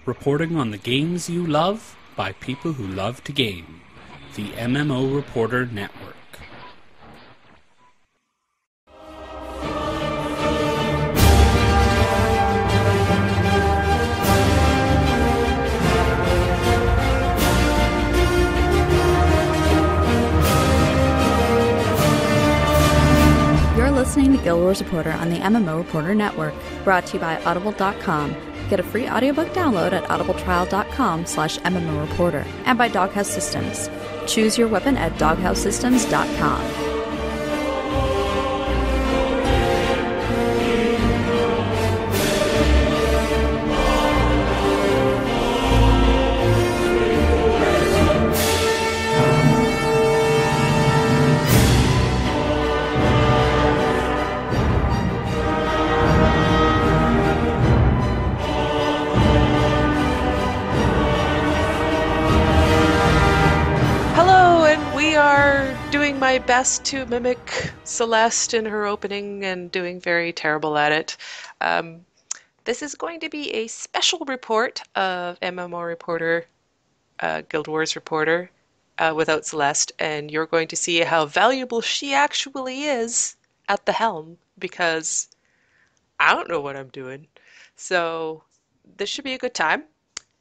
reporting on the games you love by people who love to game. The MMO Reporter Network. You're listening to Guild Wars Reporter on the MMO Reporter Network, brought to you by Audible.com. Get a free audiobook download at audibletrial.com/MMOReporter and by Doghouse Systems. Choose your weapon at doghousesystems.com. My best to mimic Celeste in her opening and doing very terrible at it. This is going to be a special report of MMO Reporter, Guild Wars Reporter, without Celeste, and you're going to see how valuable she actually is at the helm, because I don't know what I'm doing. So this should be a good time.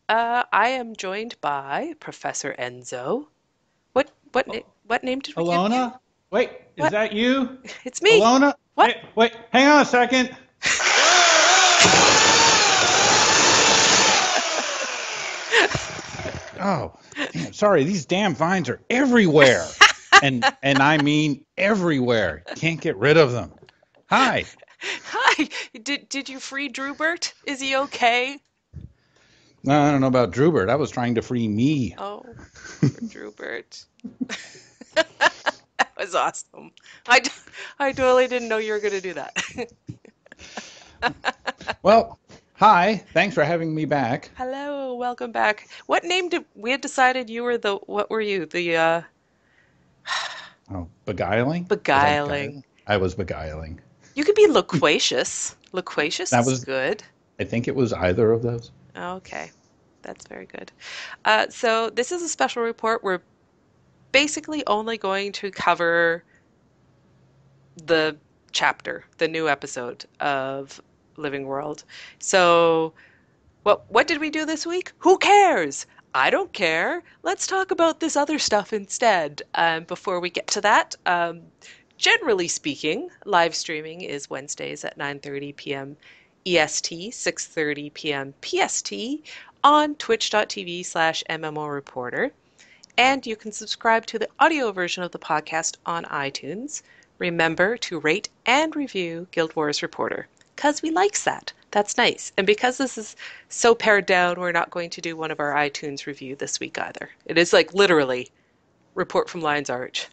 I am joined by Professor Enzo. What name did we give you? Alona? Wait, is that you? It's me. Alona? What? Wait, hang on a second. Oh, damn, sorry, these damn vines are everywhere. and I mean everywhere. Can't get rid of them. Hi. Hi. Did you free Drooburt? Is he okay? No, I don't know about Drooburt. I was trying to free me. Oh, Drooburt. That was awesome. I totally didn't know you were going to do that. Well, hi. Thanks for having me back. Hello, welcome back. What name did we had decided you were the? What were you? The Oh, beguiling. Beguiling. I was beguiling. You could be loquacious. Loquacious is good. I think it was either of those. Okay, that's very good. So this is a special report. We're basically only going to cover the chapter, the new episode of Living World. So what did we do this week? Who cares? I don't care. Let's talk about this other stuff instead. Before we get to that, generally speaking, live streaming is Wednesdays at 9:30 p.m. EST, 6:30 p.m. PST on twitch.tv/MMOReporter. And you can subscribe to the audio version of the podcast on iTunes. Remember to rate and review Guild Wars Reporter, because we likes that. That's nice. And because this is so pared down, we're not going to do one of our iTunes review this week either. It is like literally Report from Lion's Arch.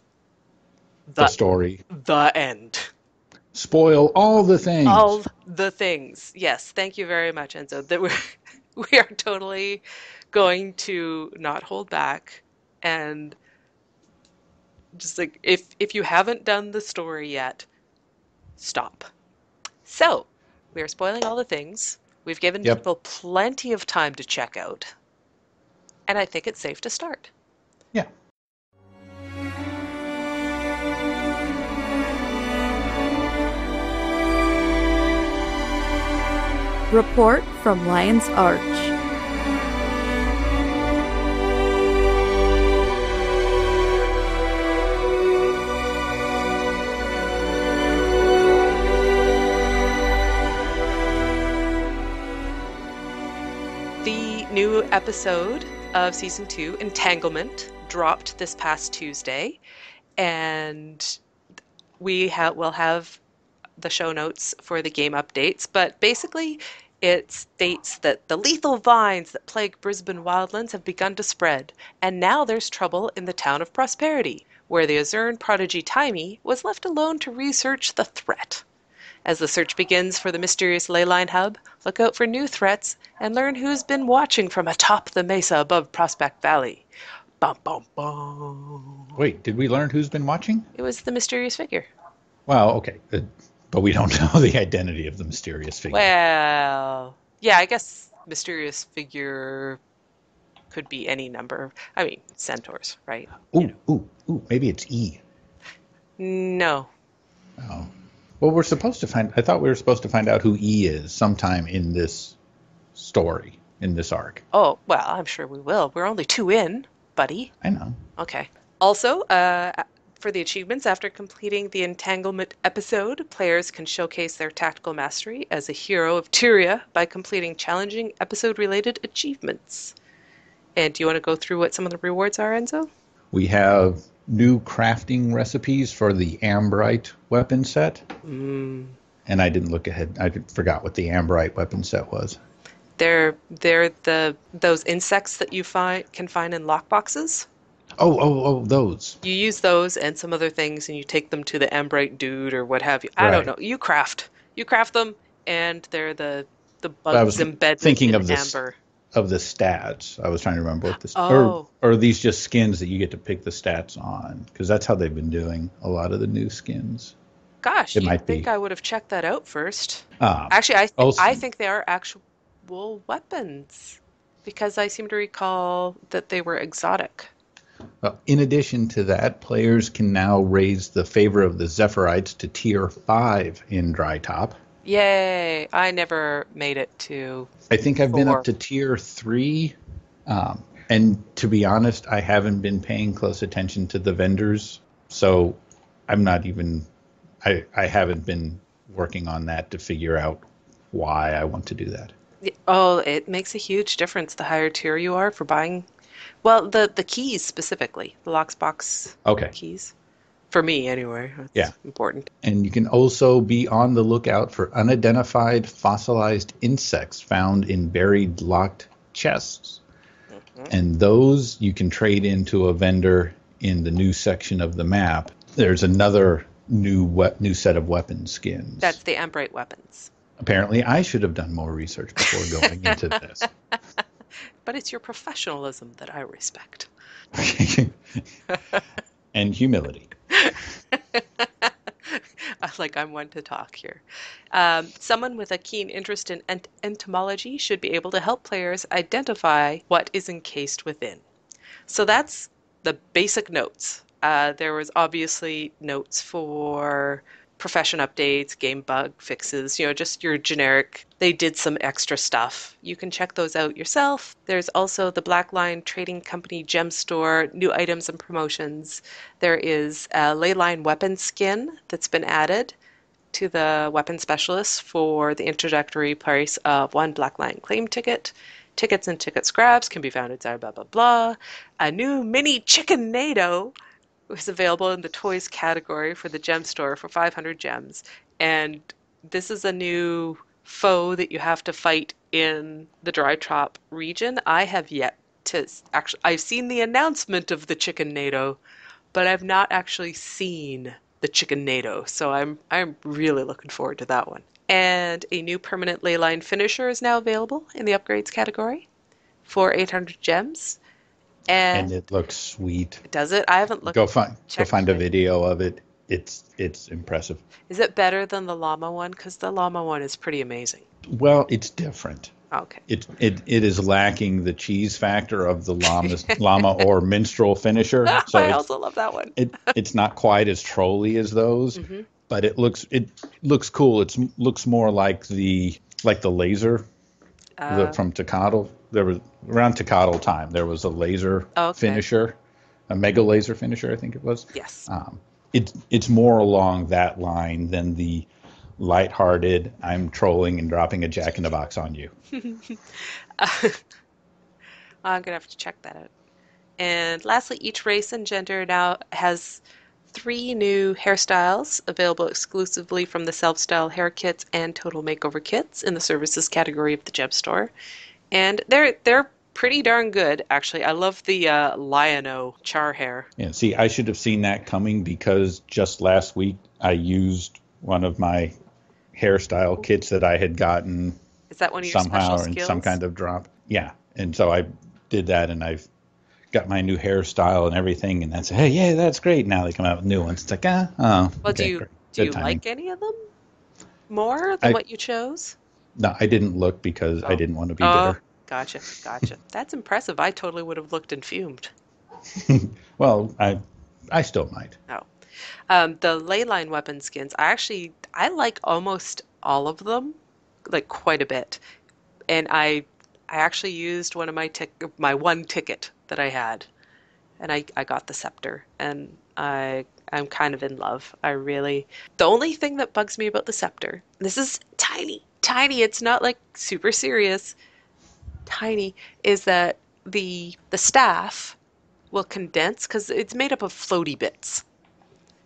The story. The end. Spoil all the things. All the things. Yes. Thank you very much, Enzo. That we are totally going to not hold back. And just like, if you haven't done the story yet, stop. So, we are spoiling all the things. We've given people plenty of time to check out. And I think it's safe to start. Yeah. Report from Lion's Arch. New episode of Season 2, Entanglement, dropped this past Tuesday, and we'll have the show notes for the game updates, but basically it states that the lethal vines that plague Brisban Wildlands have begun to spread, and now there's trouble in the town of Prosperity, where the asuran prodigy Taimi was left alone to research the threat. As the search begins for the mysterious leyline hub, look out for new threats and learn who's been watching from atop the mesa above Prospect Valley. Bum, bum, bum. Wait, did we learn who's been watching? It was the mysterious figure. Well, okay. But we don't know the identity of the mysterious figure. Well, yeah, I guess mysterious figure could be any number. I mean, centaurs, right? Ooh, maybe it's E. No. Oh. Well, I thought we were supposed to find out who E is sometime in this story, in this arc. Oh, well, I'm sure we will. We're only 2 in, buddy. I know. Okay. Also, for the achievements, after completing the Entanglement episode, players can showcase their tactical mastery as a hero of Tyria by completing challenging episode-related achievements. And do you want to go through what some of the rewards are, Enzo? We have new crafting recipes for the ambrite weapon set. And I didn't look ahead. I forgot what the ambrite weapon set was. They're those insects that you can find in lockboxes. Oh, those. You use those and some other things, and you take them to the ambrite dude or what have you. I don't know. You craft them, and they're the bugs embedded thinking in of amber. Of the stats. I was trying to remember what this Oh. or are these just skins that you get to pick the stats on? Because that's how they've been doing a lot of the new skins. Gosh, you'd think I would have checked that out first. Actually, I think they are actual weapons because I seem to recall that they were exotic. In addition to that, players can now raise the favor of the Zephyrites to tier 5 in Dry Top. Yay! I never made it to I think I've 4. been up to tier 3. And to be honest, I haven't been paying close attention to the vendors. So I'm not even, I haven't been working on that to figure out why I want to do that. Oh, it makes a huge difference the higher tier you are for buying. Well, the keys specifically, the Locksbox keys. For me, anyway. That's important. And you can also be on the lookout for unidentified fossilized insects found in buried locked chests. And those you can trade into a vendor in the new section of the map. There's another new set of weapon skins. That's the ambrite weapons. Apparently, I should have done more research before going into this. But it's your professionalism that I respect. And humility. Like I'm one to talk here. Someone with a keen interest in entomology should be able to help players identify what is encased within. So that's the basic notes. There was obviously notes for profession updates, game bug fixes, just your generic. They did some extra stuff. You can check those out yourself. There's also the Black Line Trading Company gem store, new items and promotions. There is a leyline weapon skin that's been added to the weapon specialist for the introductory price of 1 Black Line claim ticket. Tickets and ticket scraps can be found inside blah, blah, blah. A new mini chicken-nado is available in the toys category for the gem store for 500 gems. And this is a new foe that you have to fight in the Dry Top region. I have yet to I've seen the announcement of the chicken-nado, but I've not actually seen the chicken-nado. So I'm really looking forward to that one. And a new permanent leyline finisher is now available in the upgrades category for 800 gems. And it looks sweet. Does it? I haven't looked. Go find a video of it. It's impressive. Is it better than the llama one? Because the llama one is pretty amazing. Well, it's different. Okay. It is lacking the cheese factor of the llama or minstrel finisher. So I also love that one. It's not quite as trolly as those, but it looks cool. It looks more like the laser from Tecatl. There was around Tecatl time. There was a laser finisher, a mega laser finisher, I think it was. Yes. It's more along that line than the lighthearted, I'm trolling and dropping a jack-in-the-box on you. I'm going to have to check that out. And lastly, each race and gender now has 3 new hairstyles available exclusively from the self-style hair kits and total makeover kits in the services category of the gem store. And they're pretty darn good, actually. I love the Lion-O char hair. Yeah, see, I should have seen that coming because just last week I used one of my hairstyle kits that I had gotten. Is that one of your somehow special in skills? some kind of drop? Yeah, and so I did that, and I've got my new hairstyle and everything, and that's hey, yeah, that's great. Now they come out with new ones. It's like Well, okay, do you like any of them more than what you chose? No, I didn't look because I didn't want to be Oh, bitter. gotcha, gotcha. That's impressive. I totally would have looked and fumed. Well, I still might. Oh. The ley line weapon skins, I like almost all of them, like quite a bit. And I actually used one of my one ticket that I had, and I got the scepter, and I'm kind of in love. The only thing that bugs me about the scepter, this is tiny, tiny, it's not like super serious, tiny, is that the staff will condense because it's made up of floaty bits.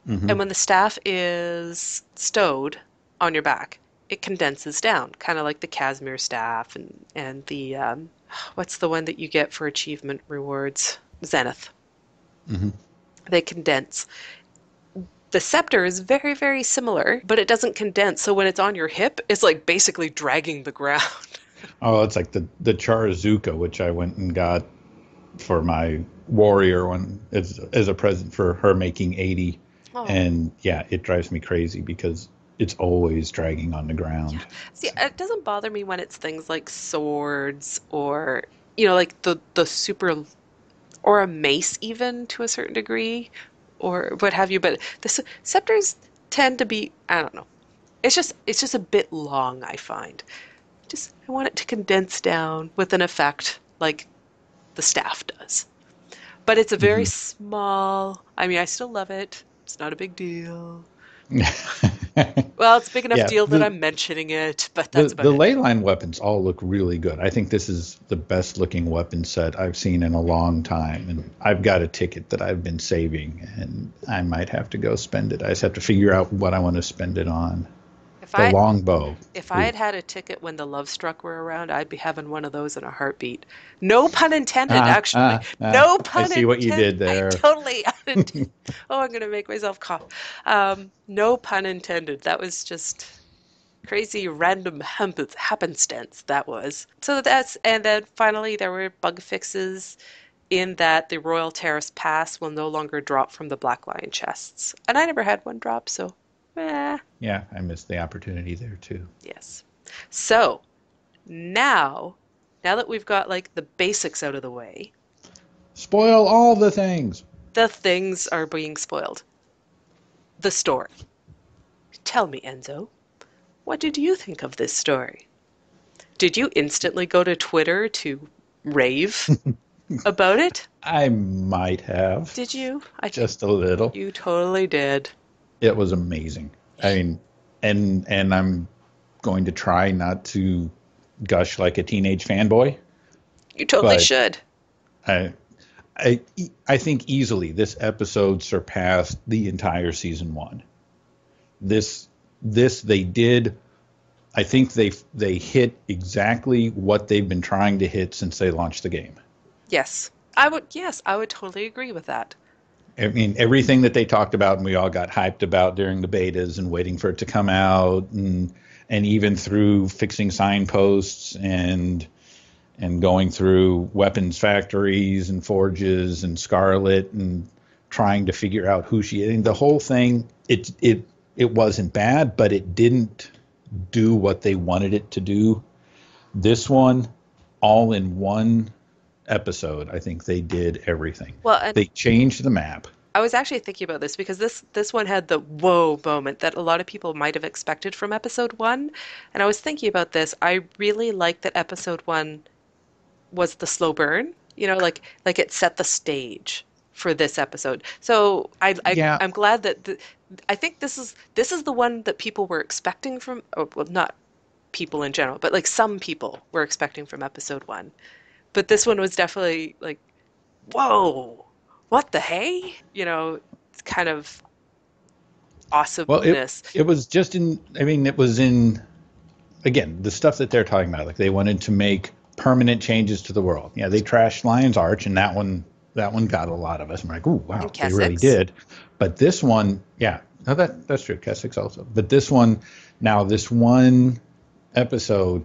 Hmm. And when the staff is stowed on your back, it condenses down, kind of like the Casimir staff and the what's the one that you get for achievement rewards? Zenith. Hmm. They condense. The scepter is very, very similar, but it doesn't condense. So when it's on your hip, it's like basically dragging the ground. Oh, it's like the Charazuka, which I went and got for my warrior one as a present for her making 80. Oh. And yeah, it drives me crazy because it's always dragging on the ground. See, it doesn't bother me when it's things like swords or, like the super, or a mace even to a certain degree, or what have you. But scepters tend to be, I don't know. It's just a bit long, I find. I want it to condense down with an effect like the staff does. But it's a very Hmm. small, I mean, I still love it. It's not a big deal. Well, it's a big enough Yeah, deal that I'm mentioning it, but the that's about the it. ley line weapons all look really good. I think this is the best looking weapon set I've seen in a long time, and I've got a ticket that I've been saving, and I might have to go spend it. I just have to figure out what I want to spend it on. If The I longbow. if I Ooh. had had a ticket when the Love Struck were around, I'd be having one of those in a heartbeat. No pun intended, actually. No I pun see what you intended. did I there. totally unintended. Oh, I'm gonna make myself cough. No pun intended. That was just crazy random happenstance that was. And then finally there were bug fixes in that the Royal Terrace Pass will no longer drop from the Black Lion chests. And I never had one drop, so Yeah, I missed the opportunity there too. yes. So now, now that we've got like the basics out of the way, Spoil all the things. the things are being spoiled. The story. Tell me, Enzo, what did you think of this story? Did you instantly go to Twitter to rave about it? I might have Did you? I think just a little. you totally did. It was amazing. I mean, and I'm going to try not to gush like a teenage fanboy, You totally but should. I I I think easily this episode surpassed the entire season one. This they did. I think they hit exactly what they've been trying to hit since they launched the game. Yes, I would totally agree with that. I mean, everything that they talked about and we all got hyped about during the betas and waiting for it to come out, and even through fixing signposts and going through weapons factories and forges and Scarlet and trying to figure out who she is. And the whole thing, it wasn't bad, but it didn't do what they wanted it to do. This one, all in one episode, I think they did everything. Well, and They changed the map. I was actually thinking about this because this one had the whoa moment that a lot of people might have expected from episode one. And I was thinking about this. I really like that episode one was the slow burn. Like it set the stage for this episode. So Yeah, I'm glad that I think this is the one that people were expecting from, oh, well, not people in general, but like some people were expecting from episode one. But this one was definitely like, whoa, what the hey? It's kind of well, awesomeness. it was just in. I mean, it was in again the stuff that they're talking about. Like they wanted to make permanent changes to the world. Yeah, they trashed Lion's Arch, and that one got a lot of us. I'm like, ooh, wow, And they really Kessex. did. But this one, yeah, no, that's true. Kessex also. But this one, now this one episode,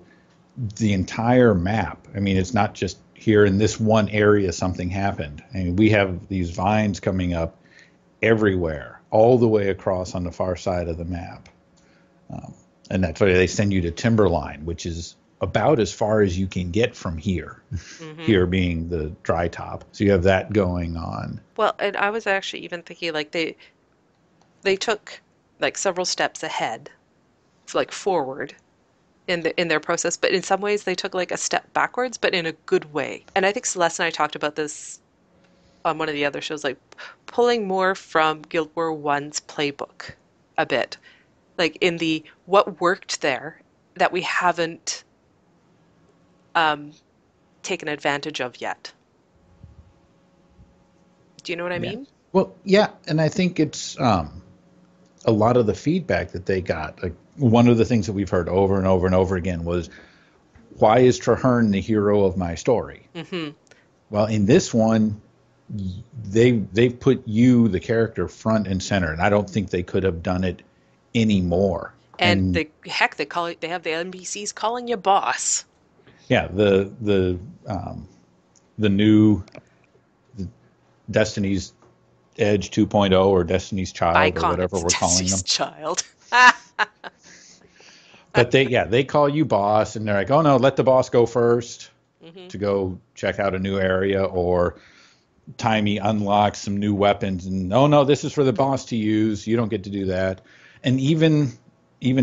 the entire map. I mean, it's not just here in this one area something happened. I mean, we have these vines coming up everywhere, all the way across on the far side of the map. And that's why they send you to Timberline, which is about as far as you can get from here. Here being the dry top. So you have that going on. Well, and I was actually even thinking like they took like several steps ahead, like forward in their process, but in some ways they took like a step backwards, but in a good way. And I think Celeste and I talked about this on one of the other shows, like pulling more from Guild War One's playbook a bit, like in the what worked there that we haven't taken advantage of yet. Do you know what I mean? Well, yeah, and I think it's a lot of the feedback that they got. Like one of the things that we've heard over and over and over again was, "Why is Traherne the hero of my story?" Well, in this one, they've put you, the character, front and center, and I don't think they could have done it anymore. And they have the NPCs calling you boss. Yeah, the new Destiny's Edge 2.0 or Destiny's Child Icon, or whatever we're calling them. Child. But they call you boss, and they're like, "Oh no, let the boss go first to go check out a new area," or Taimi unlocks some new weapons, and "Oh no, this is for the boss to use. You don't get to do that." And even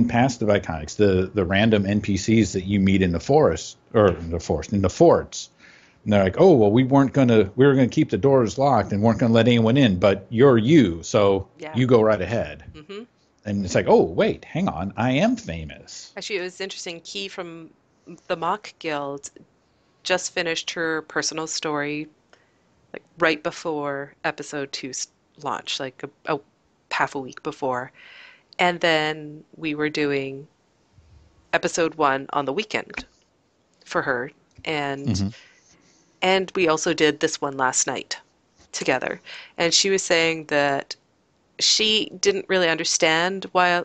past the iconics, the random NPCs that you meet in the forest or in the forts. And they're like, "Oh, well, we were going to keep the doors locked and weren't going to let anyone in, but you're you, so you go right ahead." And it's like, "Oh, wait, hang on, I am famous." Actually, it was interesting. Key from the Mock Guild just finished her personal story, like right before episode 2's launch, like a half a week before, and then we were doing episode 1 on the weekend for her, and we also did this one last night together. And she was saying that she didn't really understand why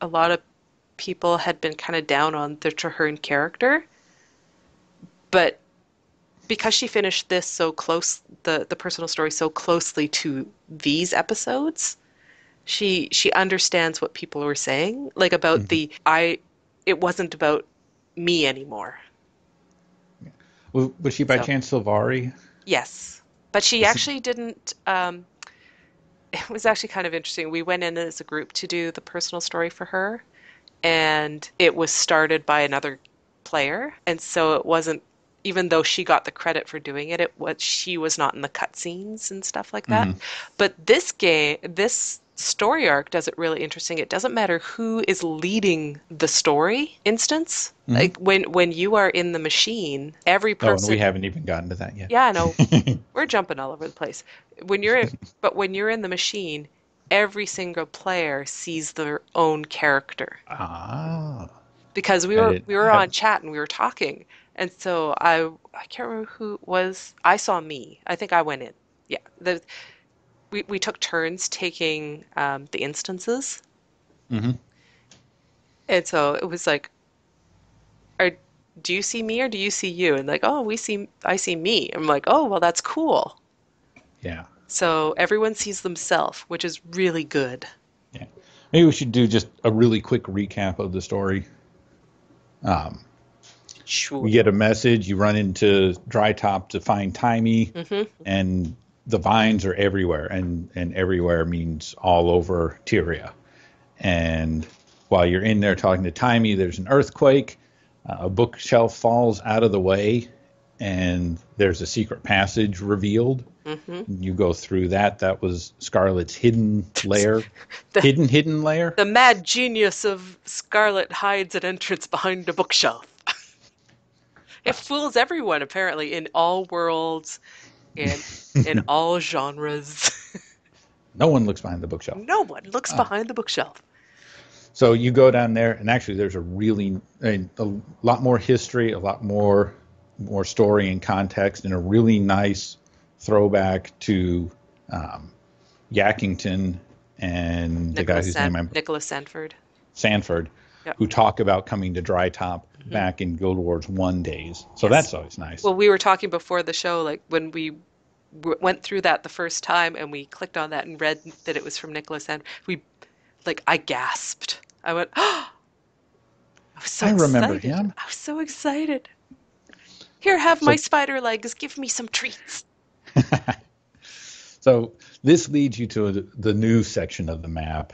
a lot of people had been kind of down on the Traherne character. But because she finished this so close, the personal story so closely to these episodes, she understands what people were saying, like about it wasn't about me anymore. Was she by chance Sylvari? Yes. But she actually didn't, it was actually kind of interesting. We went in as a group to do the personal story for her, and it was started by another player. And so it wasn't, even though she got the credit for doing it, she was not in the cutscenes and stuff like that. But this story arc does it really interesting. It doesn't matter who is leading the story instance. Like when you are in the machine, every person. Oh, and we haven't even gotten to that yet. Yeah, no, we're jumping all over the place. When you're in the machine, every single player sees their own character. Because we were on chat and we were talking, and so I can't remember who it was. I saw me. I think I went in. Yeah, we took turns taking the instances, and so it was like, do you see me or do you see you? And like, oh, I see me. I'm like, oh, well, that's cool. Yeah. So everyone sees themselves, which is really good. Yeah. Maybe we should do just a really quick recap of the story. Sure. We get a message. You run into Dry Top to find Taimi, and the vines are everywhere, and everywhere means all over Tyria. And while you're in there talking to Taimi, there's an earthquake. A bookshelf falls out of the way, and there's a secret passage revealed. You go through that. That was Scarlet's hidden lair. hidden lair. The mad genius of Scarlet hides an entrance behind a bookshelf. It fools everyone, apparently, in all worlds, in all genres. No one looks behind the bookshelf. No one looks behind the bookshelf. So you go down there, and actually there's a lot more history, a lot more story and context, and a really nice throwback to Yackington and the guy whose name I'm... Nicholas Sanford. Yep. Who talk about coming to Dry Top back in Guild Wars 1 days. So that's always nice. Well, we were talking before the show, like when we went through that the first time and we clicked on that and read that it was from Nicholas Sanford, I gasped. I went, oh, I was so I remember excited. him. I was so excited. Here, have my So, spider legs. Give me some treats. so this leads you to the new section of the map,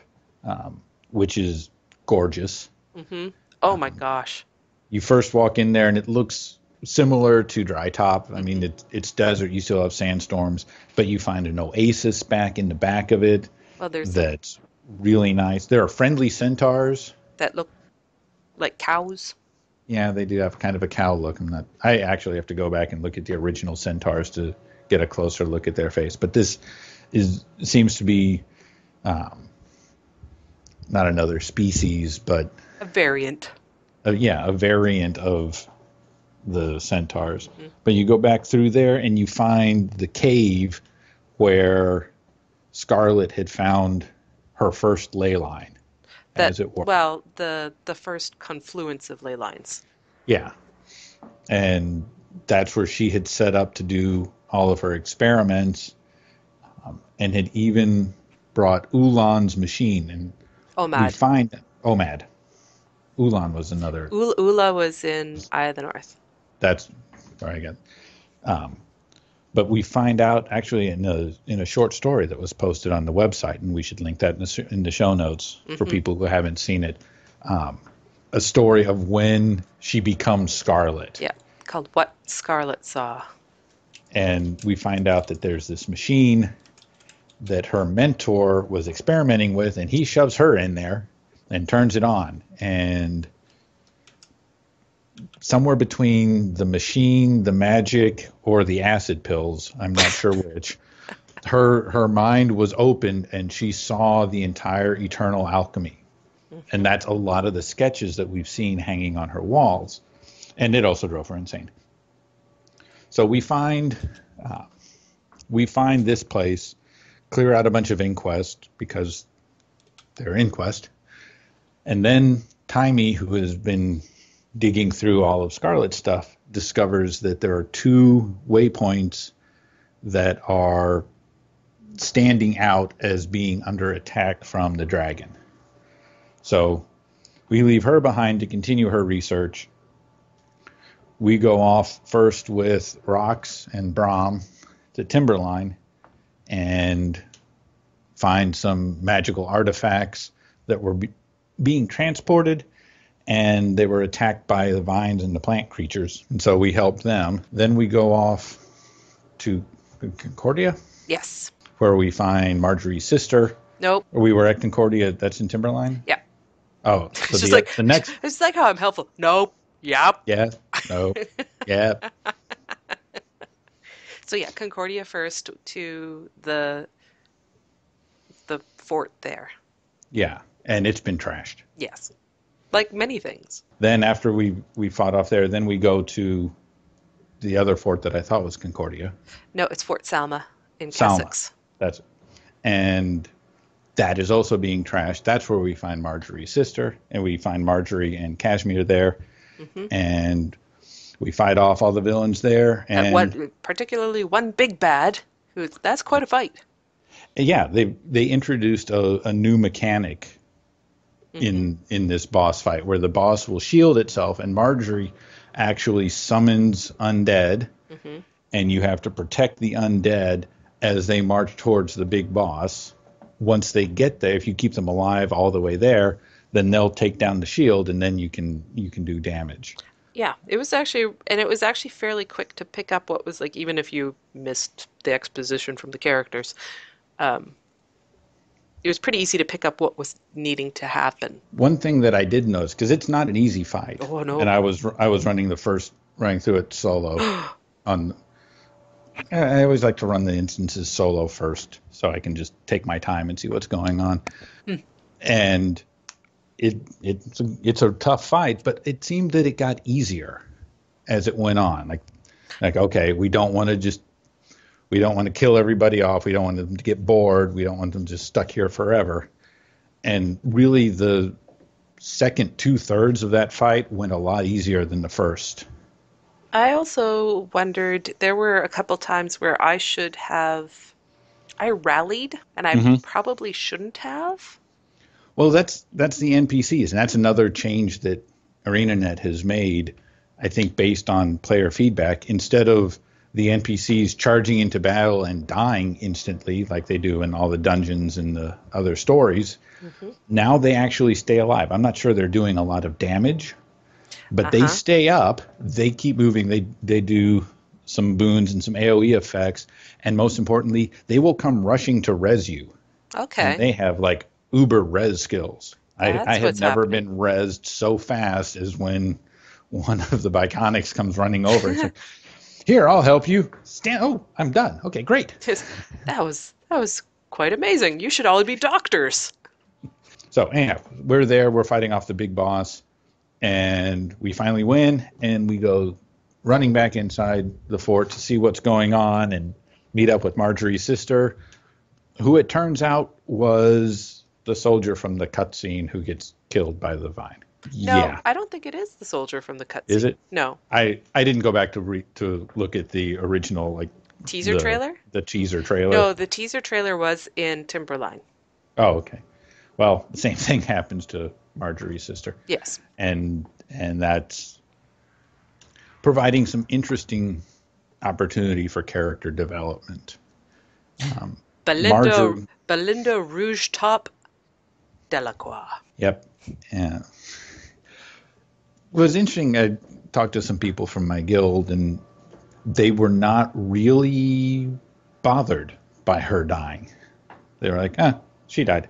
which is gorgeous. Mm-hmm. Oh my gosh. You first walk in there, and it looks similar to Dry Top. I mean, Mm-hmm. it's desert. You still have sandstorms, but you find an oasis back in the back of it Well, there's that's really nice. There are friendly centaurs. that look like cows. Yeah, they do have kind of a cow look. I actually have to go back and look at the original centaurs to get a closer look at their face. But this seems to be not another species, but A variant. a variant of the centaurs. Mm-hmm. But you go back through there and you find the cave where Scarlet had found her first ley line, as it were. Well, the first confluence of ley lines. Yeah. And that's where she had set up to do all of her experiments, and had even brought Ulan's machine. And we Omad. find Omad. Ulan was another. Ula was in Eye of the North. That's sorry again. But we find out actually in a short story that was posted on the website, and we should link that in the show notes for people who haven't seen it. A story of when she becomes Scarlet. Yeah, called What Scarlet Saw. And we find out that there's this machine that her mentor was experimenting with, and he shoves her in there and turns it on. And somewhere between the machine, the magic, or the acid pills, I'm not sure which, her mind was opened and she saw the entire eternal alchemy. And that's a lot of the sketches that we've seen hanging on her walls. And it also drove her insane. So we find this place, clear out a bunch of inquest because they're inquest. And then Taimi, who has been digging through all of Scarlet's stuff, discovers that there are 2 waypoints that are standing out as being under attack from the dragon. So we leave her behind to continue her research. We go off first with Rox and Brahm to Timberline and find some magical artifacts that were being transported, and they were attacked by the vines and the plant creatures. And so we helped them. Then we go off to Concordia. Yes. Where we find Marjorie's sister. Nope. Or we were at Concordia. That's in Timberline? Yeah. Oh, so It's just the next. It's like how I'm helpful. Nope. Yep. Yeah. No. Yeah. So yeah, Concordia first to the fort there. Yeah. And it's been trashed. Yes. Like many things. Then after we fought off there, then we go to the other fort that I thought was Concordia. No, it's Fort Salma in Salma. Kessex. That's it. And that is also being trashed. That's where we find Marjorie's sister, and we find Marjorie and Kashmir there. Mm-hmm. And we fight off all the villains there. And particularly one big bad, that's quite a fight. Yeah, they introduced a new mechanic in this boss fight where the boss will shield itself, and Marjorie actually summons undead, and you have to protect the undead as they march towards the big boss. Once they get there, if you keep them alive all the way there, then they'll take down the shield, and then you can do damage. Yeah, it was actually fairly quick to pick up what was like, even if you missed the exposition from the characters. It was pretty easy to pick up what was needing to happen. One thing that I did notice, because it's not an easy fight. Oh no! And I was running through it solo. I always like to run the instances solo first, so I can just take my time and see what's going on. And it's a tough fight, but it seemed that it got easier as it went on. Like okay, we don't want to kill everybody off. We don't want them to get bored. We don't want them just stuck here forever. And really, the second 2/3 of that fight went a lot easier than the first. I also wondered, there were a couple times where I rallied, and I probably shouldn't have. Well, that's the NPCs, and that's another change that ArenaNet has made, I think based on player feedback, instead of the NPCs charging into battle and dying instantly like they do in all the dungeons and the other stories, now they actually stay alive. I'm not sure they're doing a lot of damage, but they stay up. They keep moving. They do some boons and some AoE effects, and most importantly, they will come rushing to res you. Okay. And they have like uber res skills. I have never been resed so fast as when one of the Biconics comes running over. It's like, here, I'll help you. Oh, I'm done. Okay, great. That was quite amazing. You should all be doctors. So anyhow, we're there. We're fighting off the big boss, and we finally win. And we go running back inside the fort to see what's going on and meet up with Marjorie's sister, who it turns out was the soldier from the cutscene who gets killed by the vine. No, yeah. I don't think it is the soldier from the cutscene. Is it? No. I didn't go back to look at the original teaser trailer? The teaser trailer. No, the teaser trailer was in Timberline. Oh, okay. Well, the same thing happens to Marjorie's sister. Yes. And that's providing some interesting opportunity for character development. Belinda Rouge Top Delacroix. Yep. Yeah. It was interesting. I talked to some people from my guild, and they were not really bothered by her dying. They were like, she died.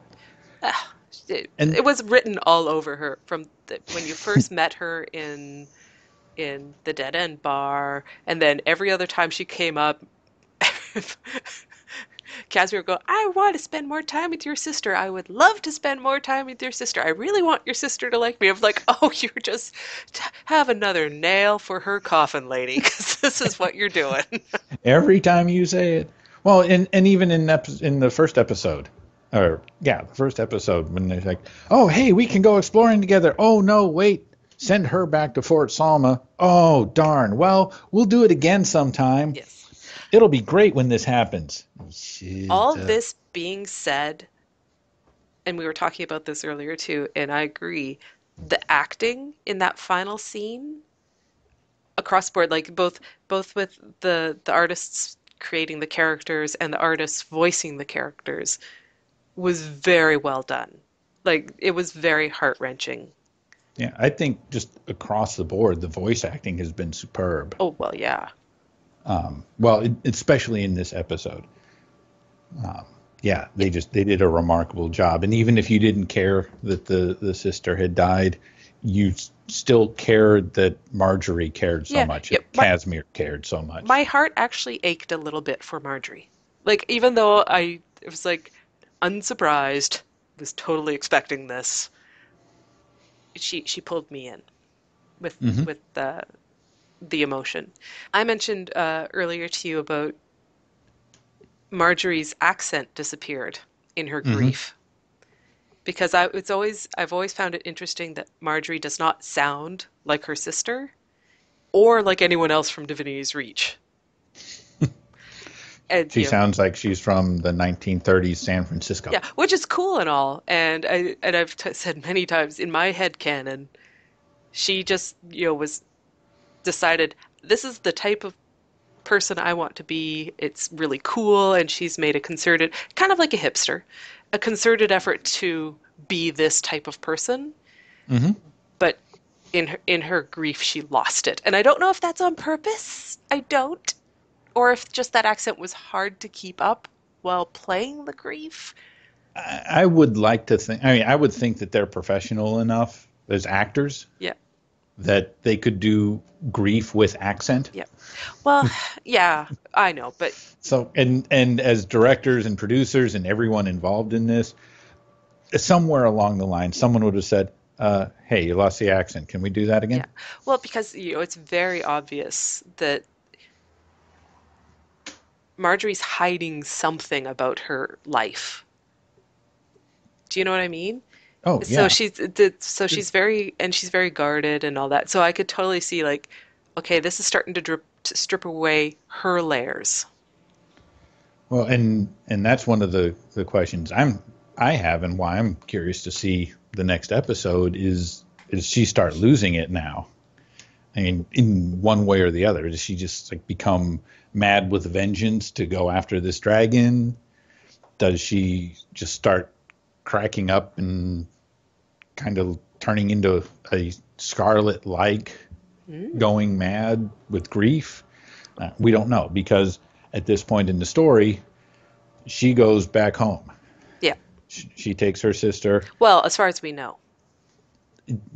It was written all over her from when you first met her in the Dead End Bar, and then every other time she came up, Casimir would go, I want to spend more time with your sister. I would love to spend more time with your sister. I really want your sister to like me. I'm like, oh, you just have another nail for her coffin, lady, because this is what you're doing. Every time you say it. Well, and even in the first episode, the first episode, when they're like, oh, hey, we can go exploring together. Oh, no, wait. Send her back to Fort Salma. Oh, darn. Well, we'll do it again sometime. Yes. It'll be great when this happens. All this being said, and we were talking about this earlier too, and I agree, the acting in that final scene across the board, like both with the artists creating the characters and the artists voicing the characters, was very well done. Like, it was very heart-wrenching. Yeah, I think just across the board, the voice acting has been superb. Oh, well, yeah. Especially in this episode. They did a remarkable job. And even if you didn't care that the sister had died, you still cared that Marjorie cared so much. Casimir cared so much. My heart actually ached a little bit for Marjorie. Like, even though it was like unsurprised, was totally expecting this, she pulled me in with the emotion. I mentioned earlier to you about Marjorie's accent disappeared in her grief, because I've always found it interesting that Marjorie does not sound like her sister or like anyone else from Divinity's Reach. And, she sounds like she's from the 1930s San Francisco. Yeah, which is cool and all. And I've said many times in my head canon, she just was decided, this is the type of person I want to be. It's really cool, and she's made a concerted, kind of like a hipster, a concerted effort to be this type of person. But in her grief, she lost it. And I don't know if that's on purpose. I don't. Or if just that accent was hard to keep up while playing the grief. I would like to think, I would think that they're professional enough as actors. Yeah. That they could do grief with accent. Yeah. Well, yeah, I know, but so and as directors and producers and everyone involved in this, somewhere along the line, someone would have said, "Hey, you lost the accent. Can we do that again?" Yeah. Well, because it's very obvious that Marjorie's hiding something about her life. Do you know what I mean? Oh, yeah. She's very guarded and all that. So I could totally see, like, okay, this is starting to strip away her layers. Well, and that's one of the questions I have, and why I'm curious to see the next episode is does she start losing it now? I mean, in one way or the other, does she just like become mad with vengeance to go after this dragon? Does she just start cracking up and kind of turning into a Scarlet-like, going mad with grief? We don't know, because at this point in the story, she goes back home. Yeah. She takes her sister. Well, as far as we know.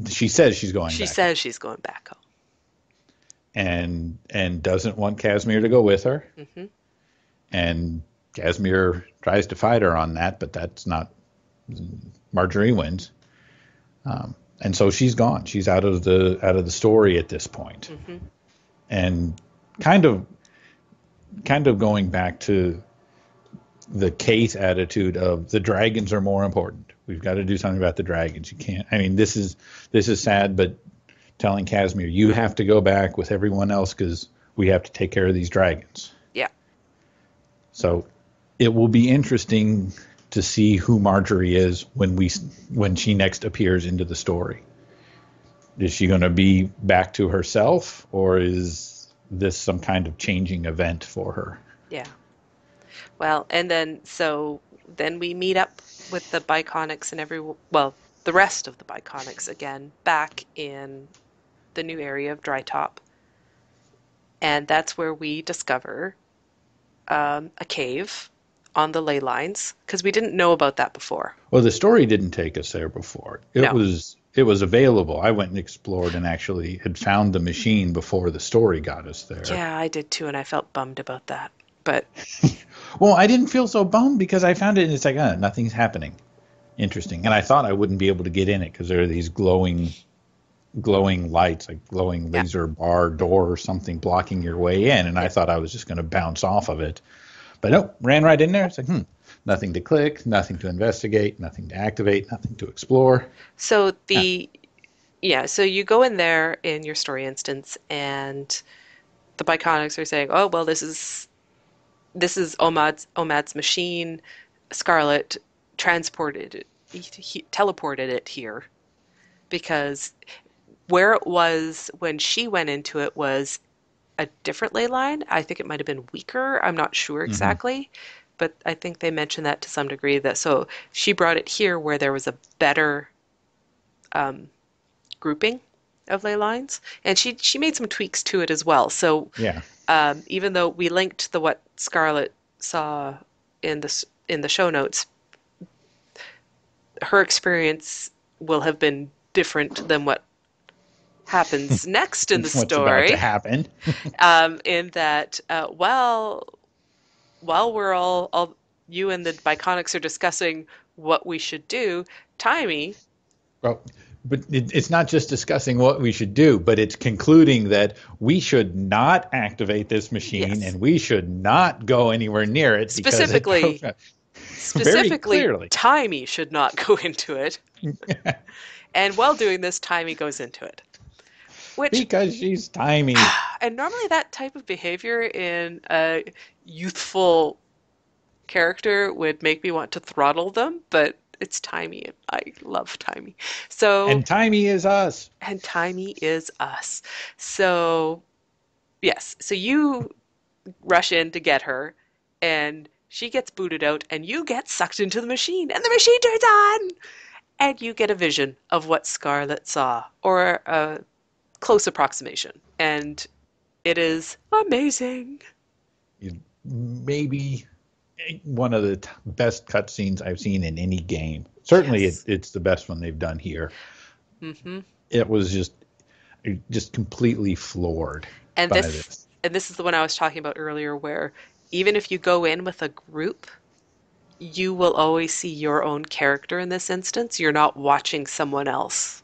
She says she's going back. She says she's going back home. And doesn't want Casimir to go with her. Mm-hmm. And Casimir tries to fight her on that, but that's not. Marjorie wins. And so she's gone. She's out of the story at this point. Mm-hmm. And kind of going back to the Kate attitude of the dragons are more important. We've got to do something about the dragons. You can't. I mean, this is sad, but telling Casimir, you have to go back with everyone else because we have to take care of these dragons. Yeah. So it will be interesting to see who Marjorie is when she next appears into the story. Is she going to be back to herself, or is this some kind of changing event for her? Yeah. Well, and then we meet up with the Biconics and the rest of the Biconics again back in the new area of Drytop. And that's where we discover a cave on the ley lines, because we didn't know about that before. Well, the story didn't take us there before. It was available. I went and explored and actually had found the machine before the story got us there. Yeah, I did too, and I felt bummed about that. But well, I didn't feel so bummed because I found it and it's like, nothing's happening. Interesting. And I thought I wouldn't be able to get in it because there are these glowing lights, like glowing laser bar door or something blocking your way in. And I thought I was just going to bounce off of it. But nope, ran right in there. It's like, nothing to click, nothing to investigate, nothing to activate, nothing to explore. So so you go in there in your story instance, and the Biconics are saying, "Oh, well, this is Omad's machine. Scarlet transported it, he teleported it here, because where it was when she went into it was a different ley line. I think it might have been weaker. I'm not sure exactly, but I think they mentioned that to some degree. So she brought it here where there was a better grouping of ley lines, and she made some tweaks to it as well. So even though we linked what Scarlet saw in the show notes, her experience will have been different than what happens next in the story. What's about to happen? In that, while we're all you and the Biconics are discussing what we should do, Taimi. Well, but it's not just discussing what we should do, but it's concluding that we should not activate this machine and we should not go anywhere near it. Specifically, clearly, Taimi should not go into it. And while doing this, Taimi goes into it. Because she's Taimi. And normally that type of behavior in a youthful character would make me want to throttle them, but it's Taimi. I love Taimi. And Taimi is us. And Taimi is us. So, yes. So you rush in to get her, and she gets booted out, and you get sucked into the machine, and the machine turns on! And you get a vision of what Scarlet saw, or a close approximation. And it is amazing. Maybe one of the best cutscenes I've seen in any game. Certainly it's the best one they've done here. Mm-hmm. It was just completely floored by this. And this is the one I was talking about earlier, where even if you go in with a group, you will always see your own character in this instance. You're not watching someone else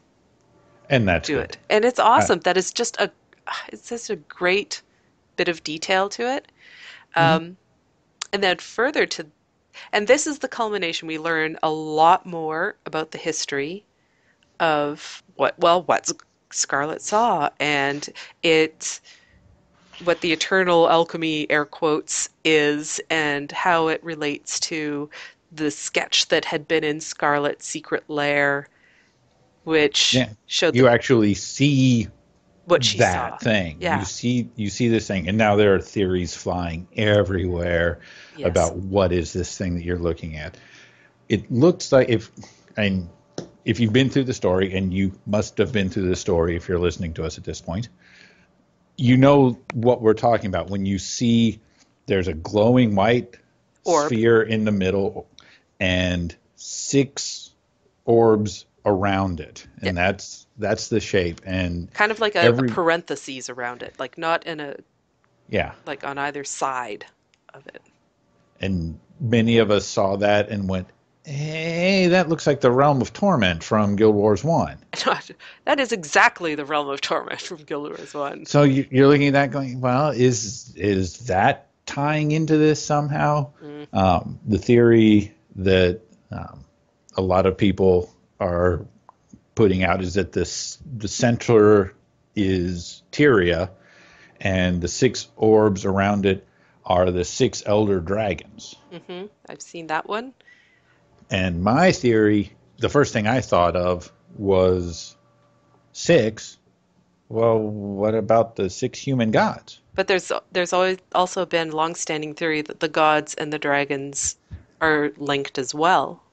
and that's do good. It. And it's awesome. That is just it's just a great bit of detail to it. Mm-hmm. And then further and this is the culmination. We learn a lot more about the history of what Scarlet saw, and what the eternal alchemy, air quotes, is, and how it relates to the sketch that had been in Scarlet's secret lair which Yeah. showed You actually see what she saw. that thing. Yeah. You see this thing, and now there are theories flying everywhere Yes. about what is this thing that you're looking at. It looks like if you've been through the story, and you must have been through the story if you're listening to us at this point, you know what we're talking about when you see there's a glowing white Orb. sphere in the middle and 6 orbs around it, and that's the shape, and kind of like a parentheses around it, like not in a like on either side of it. And many of us saw that and went, hey, that looks like the Realm of Torment from Guild Wars 1. That is exactly the Realm of Torment from Guild Wars 1. So you're looking at that going, well, is that tying into this somehow? The theory that a lot of people are putting out is that the center is Tyria, and the 6 orbs around it are the 6 elder dragons. Mm-hmm. I've seen that one. And my theory, the first thing I thought of was 6. Well, what about the 6 human gods? But there's always also been long-standing theory that the gods and the dragons are linked as well.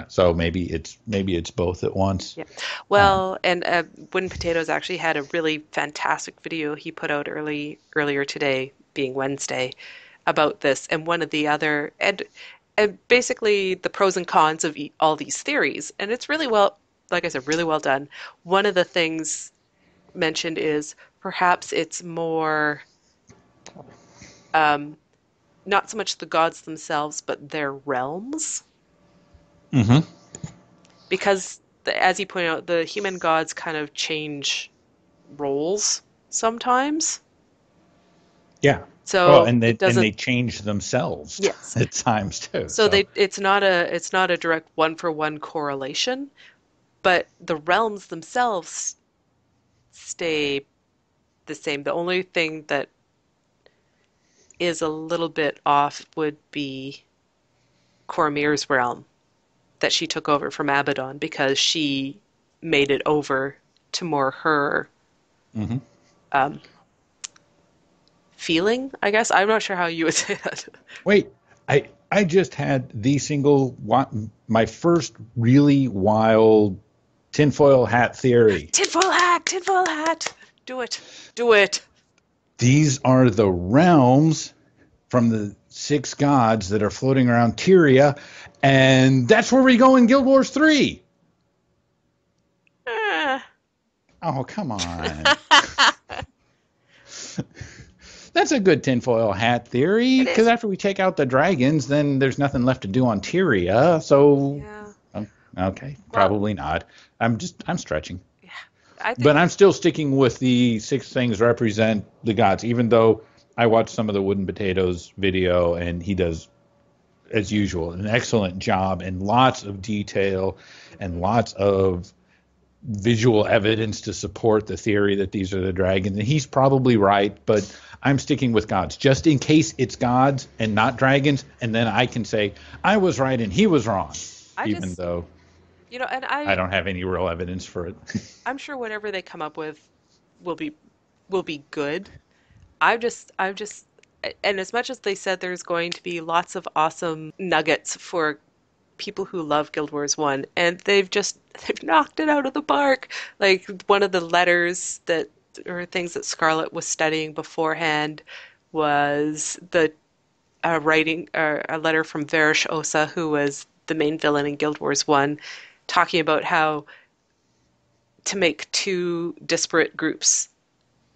So maybe it's both at once. Yeah. Well, and Wooden Potatoes actually had a really fantastic video he put out earlier today, being Wednesday, about this, and one of the other and basically the pros and cons of all these theories. And it's really well, like I said, really well done. One of the things mentioned is perhaps it's more not so much the gods themselves, but their realms. Mm-hmm. Because, as you point out, the human gods kind of change roles sometimes. Yeah. So and they change themselves. Yes. At times too. So it's not a direct one-for-one correlation, but the realms themselves stay the same. The only thing that is a little bit off would be Coromir's realm that she took over from Abaddon, because she made it over to more her feeling, I guess. I'm not sure how you would say that. Wait, I just had my first really wild tinfoil hat theory. Tinfoil hat! Do it. These are the realms from the 6 gods that are floating around Tyria, and that's where we go in Guild Wars 3. Oh, come on. That's a good tinfoil hat theory, because after we take out the dragons, then there's nothing left to do on Tyria. So, okay, probably not. I'm stretching. Yeah, but I'm still sticking with the 6 things represent the gods, even though I watched some of the Wooden Potatoes video, and he does, as usual, an excellent job, and lots of detail and lots of visual evidence to support the theory that these are the dragons. And he's probably right, but I'm sticking with gods, just in case it's gods and not dragons, and then I can say I was right and he was wrong, even though and I don't have any real evidence for it. I'm sure whatever they come up with will be good. I've just, and as much as they said there's going to be lots of awesome nuggets for people who love Guild Wars 1, and they've knocked it out of the park. Like, one of the letters or things that Scarlet was studying beforehand was a letter from Varish Osa, who was the main villain in Guild Wars 1, talking about how to make 2 disparate groups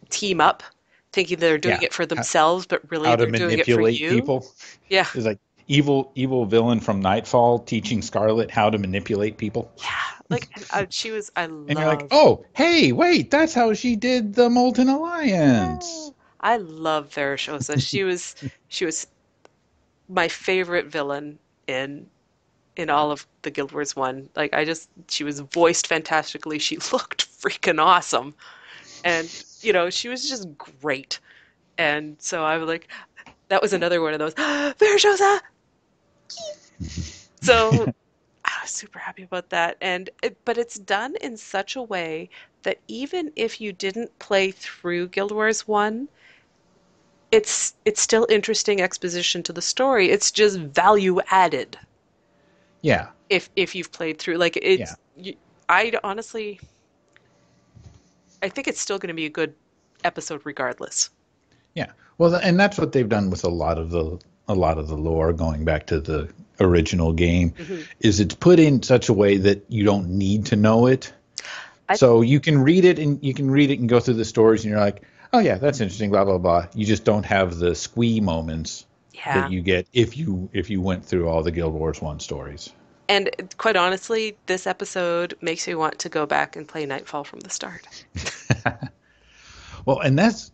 team up, thinking they're doing it for themselves, but really they're doing it for you. People. Yeah. It's like evil villain from Nightfall teaching Scarlet how to manipulate people. Yeah. Like, I love. And you're like, oh, hey, wait, that's how she did the Molten Alliance. Oh, I love Varish Osa. She was my favorite villain in all of the Guild Wars 1. Like, she was voiced fantastically. She looked freaking awesome. And, she was just great. And so I was like, that was another one of those, Varish Osa! So, super happy about that. But it's done in such a way that even if you didn't play through Guild Wars 1, it's still interesting exposition to the story. It's just value added Yeah. if you've played through. Like Yeah. I honestly, I think it's still going to be a good episode regardless. Yeah. Well, and that's what they've done with a lot of the lore going back to the original game, is it's put in such a way that you don't need to know it. So you can read it and go through the stories and you're like, oh yeah, that's interesting, blah blah blah. You just don't have the squee moments that you get if you went through all the Guild Wars 1 stories. And quite honestly, this episode makes me want to go back and play Nightfall from the start. Well, and that's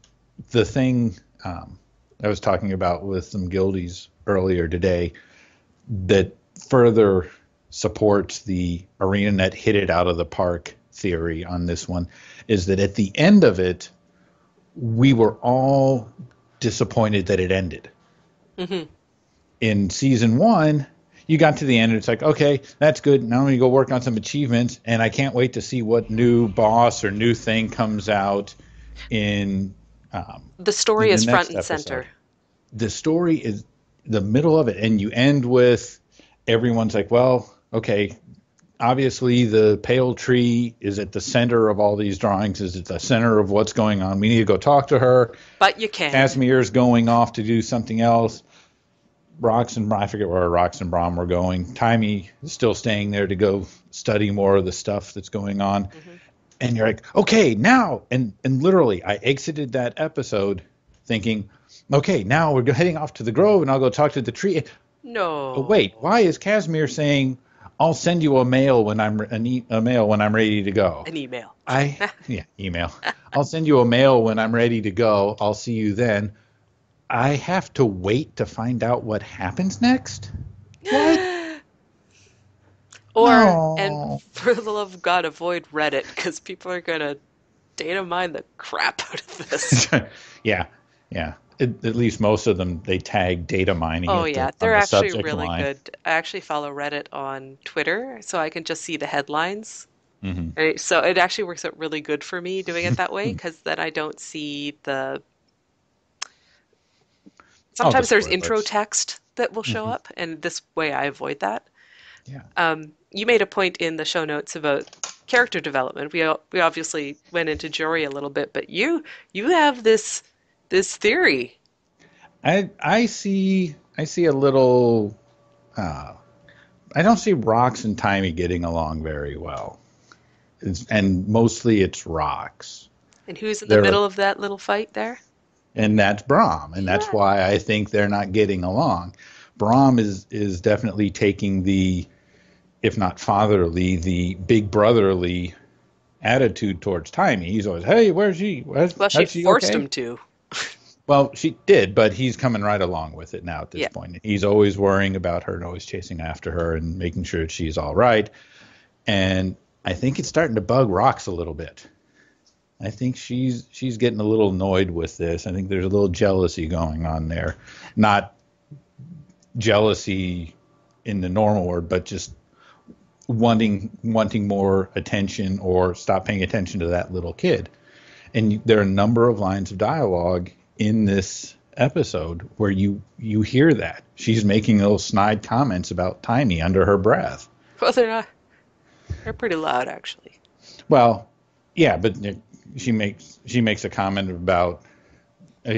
the thing I was talking about with some guildies earlier today that further supports the ArenaNet hit it out of the park theory on this one, is that at the end of it, we were all disappointed that it ended. In season 1, you got to the end and it's like, okay, that's good. Now I'm going to go work on some achievements, and I can't wait to see what new boss or new thing comes out in the story is front and episode. center. The story is the middle of it, and you end with everyone's like, well, okay, obviously the pale tree is at the center of all these drawings, is at the center of what's going on. We need to go talk to her. But you can't. Casimir's going off to do something else. I forget where Rox and Brom were going. Taimi is still staying there to go study more of the stuff that's going on. And you're like, okay, now. And literally, I exited that episode thinking, okay, now we're heading off to the grove and I'll go talk to the tree. No. But wait, why is Casimir saying, I'll send you a mail when I'm ready to go? An email. Email. I'll send you a mail when I'm ready to go. I'll see you then. I have to wait to find out what happens next? What? And for the love of God, avoid Reddit, because people are going to data mine the crap out of this. Yeah. At least most of them, they tag data mining. Oh, yeah. They're actually really line. good. I actually follow Reddit on Twitter, so I can just see the headlines. Right? So it actually works out really good for me doing it that way, because then I don't see the... Sometimes there's intro text that will show up, and this way I avoid that. Yeah. You made a point in the show notes about character development. We obviously went into Jory a little bit, but you have this theory. I see a little. I don't see Rox and Taimi getting along very well, and mostly it's Rox. And who's in the middle of that little fight there? And that's Brom, and that's why I think they're not getting along. Brom is definitely taking the, if not fatherly, the big brotherly attitude towards Taimi. He's always, hey, where's she? Well, she forced him to. Well, she did, but he's coming right along with it now at this point. He's always worrying about her and always chasing after her and making sure that she's all right. And I think it's starting to bug Rox a little bit. I think she's getting a little annoyed with this. I think there's a little jealousy going on there. Not jealousy in the normal word, but just wanting more attention or stop paying attention to that little kid. And there are a number of lines of dialogue in this episode where you hear that. She's making those snide comments about Taimi under her breath. Well, they're not. They're pretty loud, actually. Well, yeah, but she makes a comment about,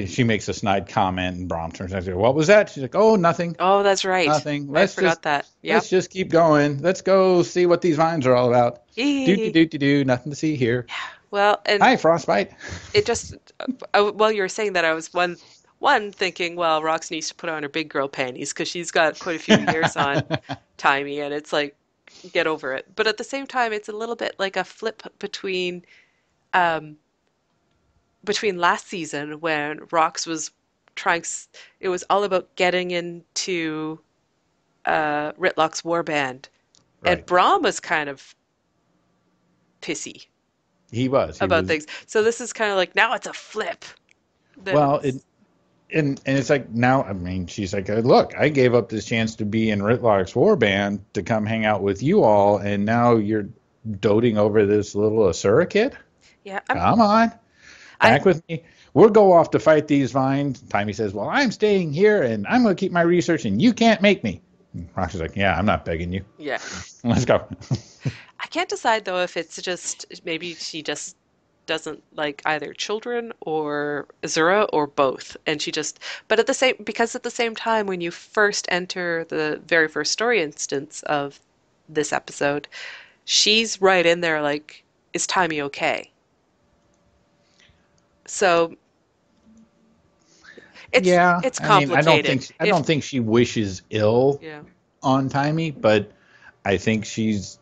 she makes a snide comment, and Brom turns around and says, what was that? She's like, oh, nothing. Oh, that's right. Nothing. I forgot that. Yep. Let's just keep going. Let's go see what these vines are all about. Do. Nothing to see here. Yeah. Well, and hi, Frostbite. It just, while you were saying that, I was one thinking, well, Rox needs to put on her big girl panties because she's got quite a few years on Taimi, and it's like, get over it. But at the same time, it's a little bit like a flip between last season when Rox was trying. It was all about getting into Ritlock's warband, and Brom was kind of pissy. He was about things. So this is kind of like, now it's a flip. Well, and it's like now, I mean, she's like, look, I gave up this chance to be in Ritlock's warband to come hang out with you all, and now you're doting over this little Asura kid? Yeah, Come on, back with me. We'll go off to fight these vines. Taimi says, well, I'm staying here, and I'm going to keep my research, and you can't make me. Roxy's like, yeah, I'm not begging you. Yeah. Let's go. I can't decide, though, if it's just maybe she just doesn't like either children or Azura or both. And she just, but because at the same time, when you first enter the very first story instance of this episode, she's right in there like, is Taimi okay? So it's complicated. I mean, I don't think she wishes ill on Taimi, but I think she's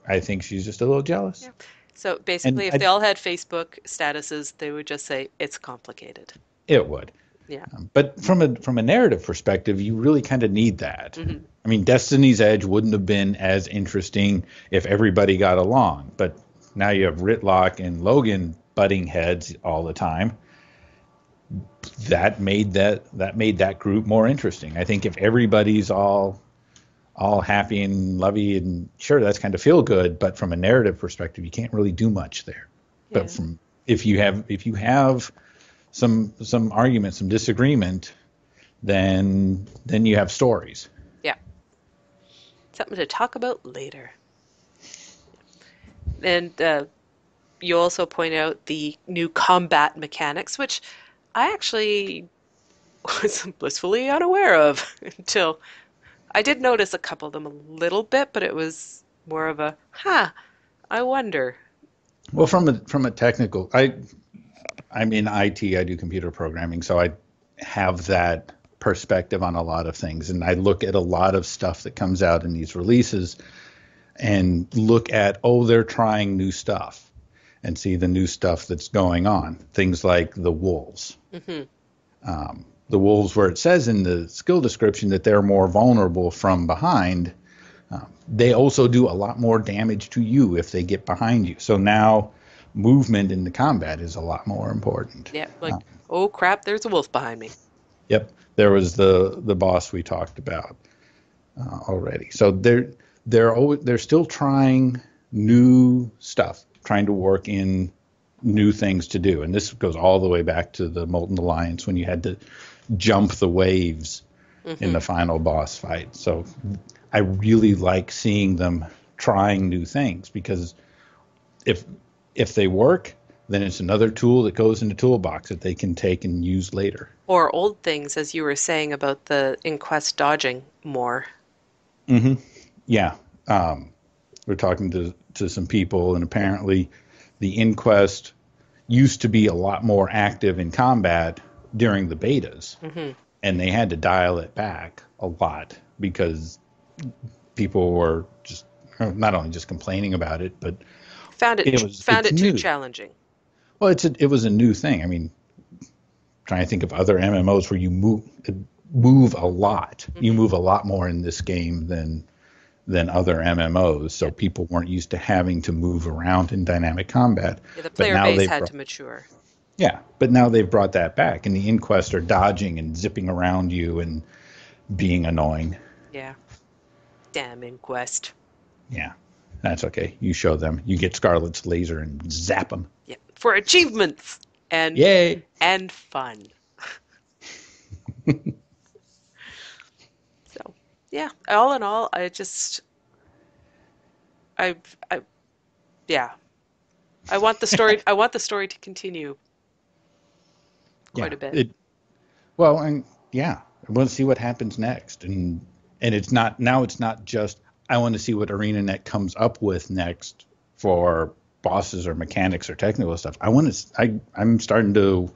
just a little jealous. Yeah. So basically, if they all had Facebook statuses, they would just say it's complicated. It would. Yeah. But from a narrative perspective, you really kind of need that. Mm-hmm. I mean, Destiny's Edge wouldn't have been as interesting if everybody got along. But now you have Ritlock and Logan butting heads all the time. That made that group more interesting. I think if everybody's all happy and lovey, and sure, that's kind of feel good, but from a narrative perspective, you can't really do much there. Yeah. But if you have some argument, some disagreement, then you have stories. Yeah. Something to talk about later. And you also point out the new combat mechanics, which I actually was blissfully unaware of until I did notice a couple of them a little bit, but it was more of a, I wonder. Well, from a technical, I'm in IT, I do computer programming, so I have that perspective on a lot of things. And I look at a lot of stuff that comes out in these releases and look at, they're trying new stuff and see the new stuff that's going on. Things like the wolves. Mm-hmm. The wolves, where it says in the skill description that they're more vulnerable from behind, they also do a lot more damage to you if they get behind you. So now movement in the combat is a lot more important. Yeah, oh crap, there's a wolf behind me. Yep, there was the boss we talked about already. So they're still trying new stuff, trying to work in new things to do. And this goes all the way back to the Molten Alliance when you had to jump the waves in the final boss fight. So I really like seeing them trying new things, because if they work, then it's another tool that goes in the toolbox that they can take and use later. Or old things, as you were saying about the inquest dodging more. Mm-hmm. Yeah. We're talking to some people, and apparently the inquest used to be a lot more active in combat during the betas, and they had to dial it back a lot because people were just not only just complaining about it, but found it too challenging. Well, it was a new thing. I mean, trying to think of other MMOs where you move a lot. Mm-hmm. You move a lot more in this game than other MMOs. So people weren't used to having to move around in dynamic combat. Yeah, the player base had to mature. Yeah, but now they've brought that back, and the inquests are dodging and zipping around you and being annoying. Yeah. Damn inquest. Yeah, that's okay. You show them. You get Scarlet's laser and zap them. Yeah, for achievements and yay and fun. So, yeah. All in all, I want the story. I want the story to continue quite a bit. I want to see what happens next, and it's not just I want to see what ArenaNet comes up with next for bosses or mechanics or technical stuff. I'm starting to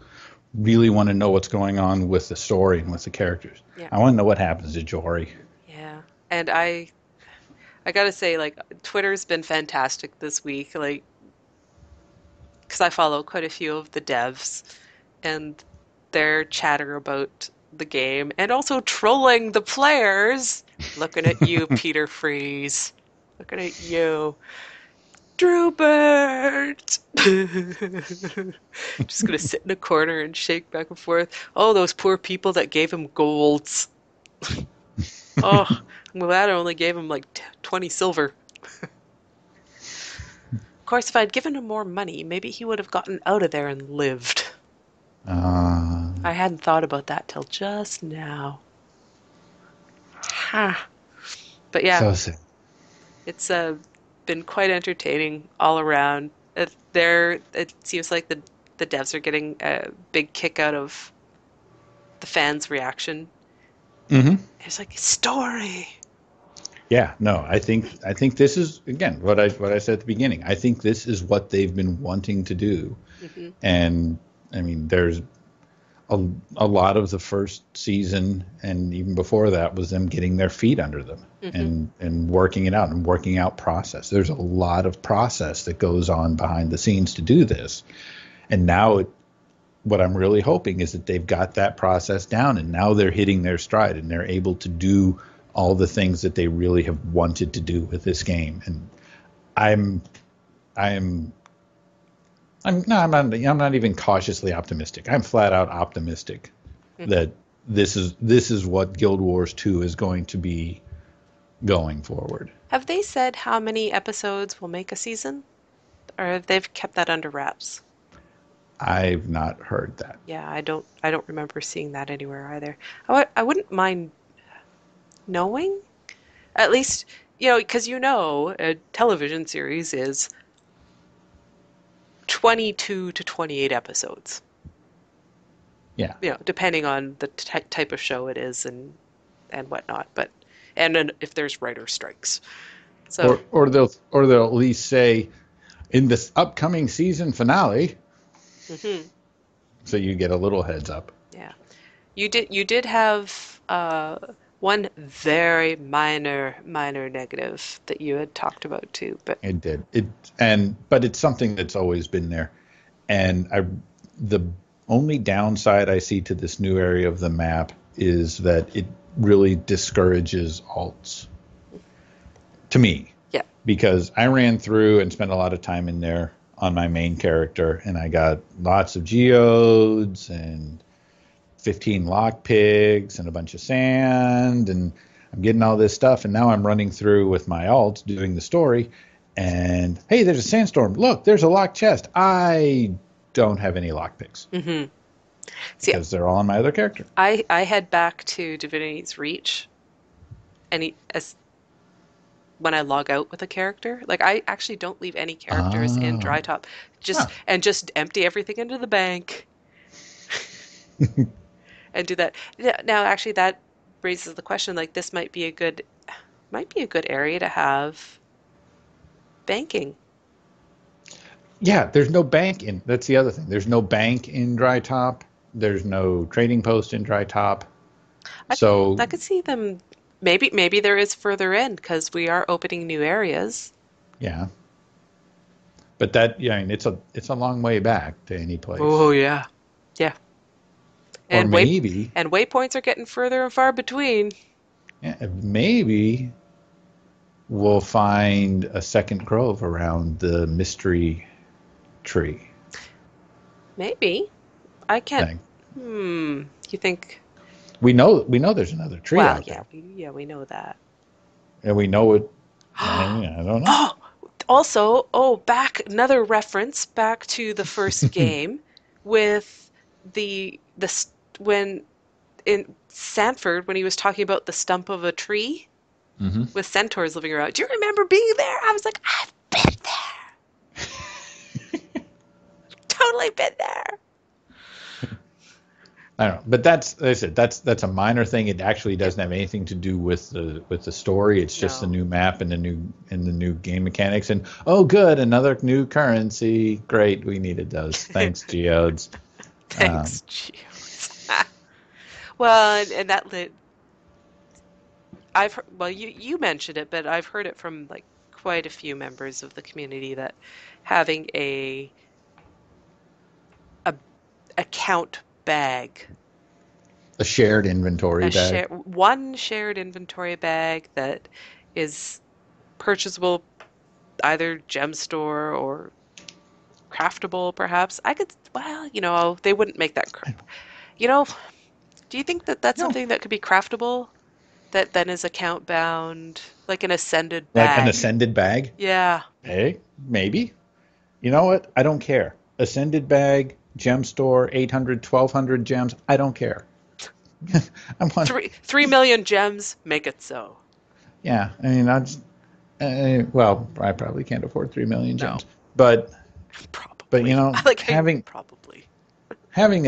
really want to know what's going on with the story and with the characters. Yeah. I want to know what happens to Jory. Yeah, and I gotta say, Twitter's been fantastic this week, because I follow quite a few of the devs, and their chatter about the game, and also trolling the players. Looking at you, Peter Freeze. Looking at you. Drooburt! Just gonna sit in a corner and shake back and forth. Oh, those poor people that gave him golds. Oh, I'm glad I only gave him like 20 silver. Of course, if I'd given him more money, maybe he would have gotten out of there and lived. I hadn't thought about that till just now. Ha. But yeah, So sad. it's been quite entertaining all around. It seems like the devs are getting a big kick out of the fans' reaction. Mm-hmm. It's like a story. Yeah, no, I think this is, again, what I said at the beginning. I think this is what they've been wanting to do. Mm-hmm. And I mean, there's a lot of the first season and even before that was them getting their feet under them and working it out and working out process. There's a lot of process that goes on behind the scenes to do this. And now what I'm really hoping is that they've got that process down and now they're hitting their stride and they're able to do all the things that they really have wanted to do with this game. And I'm not even cautiously optimistic. I'm flat out optimistic that this is what Guild Wars 2 is going to be going forward. Have they said how many episodes will make a season? Or have they kept that under wraps? I've not heard that. Yeah, I don't remember seeing that anywhere either. I wouldn't mind knowing. At least, because a television series is 22 to 28 episodes. Yeah. Depending on the type of show it is and whatnot. But and then if there's writer strikes. So or they'll at least say in this upcoming season finale. Mm-hmm. So you get a little heads up. Yeah. You did have one very minor negative that you had talked about too, but it did. But it's something that's always been there. And the only downside I see to this new area of the map is that it really discourages alts. To me. Yeah. Because I ran through and spent a lot of time in there on my main character, and I got lots of geodes and 15 lockpicks and a bunch of sand, and I'm getting all this stuff, and now I'm running through with my alt doing the story, and hey, there's a sandstorm. Look, there's a locked chest. I don't have any lockpicks. Mm-hmm. Because they're all on my other character. I head back to Divinity's Reach, and when I log out with a character, like I actually don't leave any characters in dry top, just empty everything into the bank and do that. Now, actually, that raises the question: like, this might be a good area to have banking. Yeah, there's no bank in. That's the other thing. There's no bank in dry top. There's no trading post in dry top. I could see them. Maybe there is further in because we are opening new areas. Yeah, but it's a long way back to any place. Oh yeah, yeah. And or maybe waypoints are getting further and far between. Yeah, maybe we'll find a second grove around the mystery tree. Maybe. I can't. You think? We know there's another tree out there. We know that. And we know it. I don't know. Also, another reference back to the first game with when in Sanford when he was talking about the stump of a tree with centaurs living around. Do you remember being there? I was like, I've been there. Totally been there. I don't know, but that's, like I said, that's a minor thing. It actually doesn't have anything to do with the story. It's just the new map and the new game mechanics. And oh, good, another new currency. Great, we needed those. Thanks, Geodes. Thanks, Geodes. Well, and that you mentioned it, but I've heard it from like quite a few members of the community that having a account bag, a shared inventory bag, one shared inventory bag that is purchasable either gem store or craftable, perhaps. I could, well, they wouldn't make that. You know, do you think that that's No, something that could be craftable that then is account bound, like an ascended like an bag? ascended bag? Yeah. Hey, maybe. You know what? I don't care. Ascended bag, gem store, 800, 1200 gems. I don't care. I'm on. 3 million gems, make it so. Yeah, I mean, well, I probably can't afford 3 million No, gems, but probably. I like how probably. having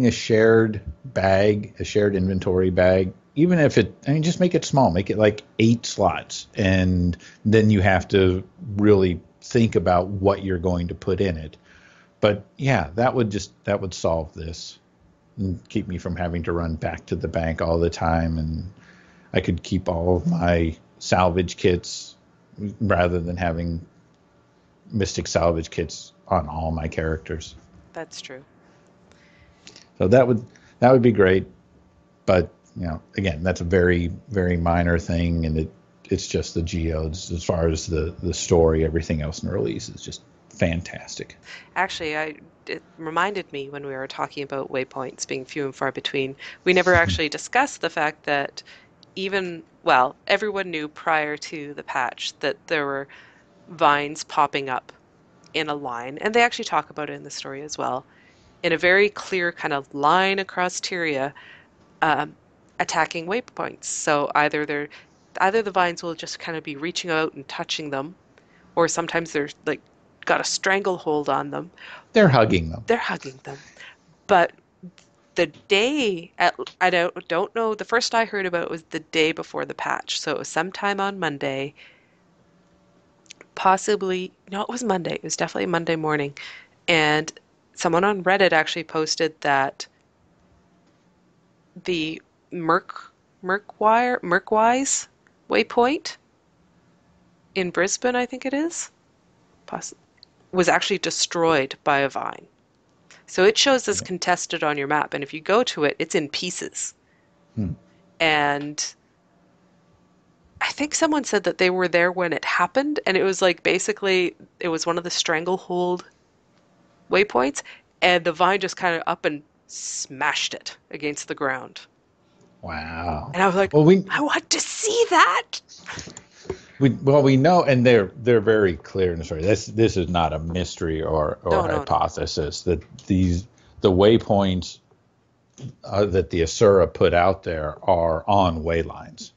a shared bag, a shared inventory bag, even if just make it small, make it like 8 slots, and then you have to really think about what you're going to put in it. But yeah, that would solve this and keep me from having to run back to the bank all the time, and I could keep all of my salvage kits rather than having Mystic salvage kits on all my characters. That's true. So that would be great, but again, that's a very, very minor thing, and it's just the geodes. As far as the story, everything else in the release is just fantastic. Actually, it reminded me when we were talking about waypoints being few and far between. We never actually discussed the fact that everyone knew prior to the patch that there were vines popping up in a line, and they actually talk about it in the story as well, in a very clear kind of line across Tyria, attacking waypoints. So either the vines will just kind of be reaching out and touching them, or sometimes they're like got a stranglehold on them. They're hugging them. They're hugging them. But the day I don't know, the first I heard about it was the day before the patch. So it was sometime on Monday. Possibly, no, it was Monday. It was definitely Monday morning. And someone on Reddit actually posted that the Merkwise waypoint in Brisbane, I think it is, was actually destroyed by a vine. So it shows as contested on your map, and if you go to it, it's in pieces. And I think someone said that they were there when it happened, and it was like basically it was one of the stranglehold waypoints, and the vine just kind of up and smashed it against the ground. Wow. And I was like, I want to see that. We know, and they're very clear in the story. This is not a mystery or hypothesis. No. That the waypoints that the Asura put out there are on way lines.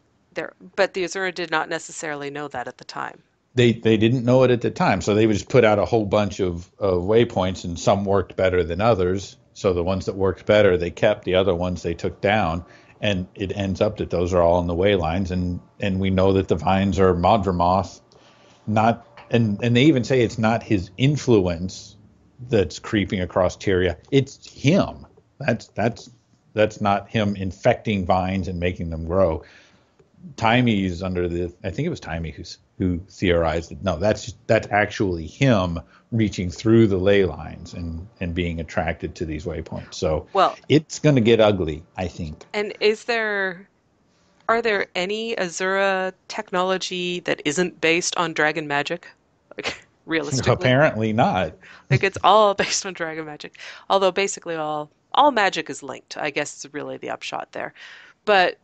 But the Asura did not necessarily know that at the time. They didn't know it at the time, so they would just put out a whole bunch of waypoints, and some worked better than others. So the ones that worked better, they kept. The other ones they took down. And it ends up that those are all in the way lines, and we know that the vines are Madrimoth, and they even say it's not his influence that's creeping across Tyria. It's him. That's not him infecting vines and making them grow. Taimi is I think it was Taimi who theorized that no, that's actually him reaching through the ley lines and being attracted to these waypoints. So it's going to get ugly, I think. And are there any Azura technology that isn't based on dragon magic? Like, realistically? Apparently not. Like, it's all based on dragon magic. Although basically all magic is linked, I guess is really the upshot there. But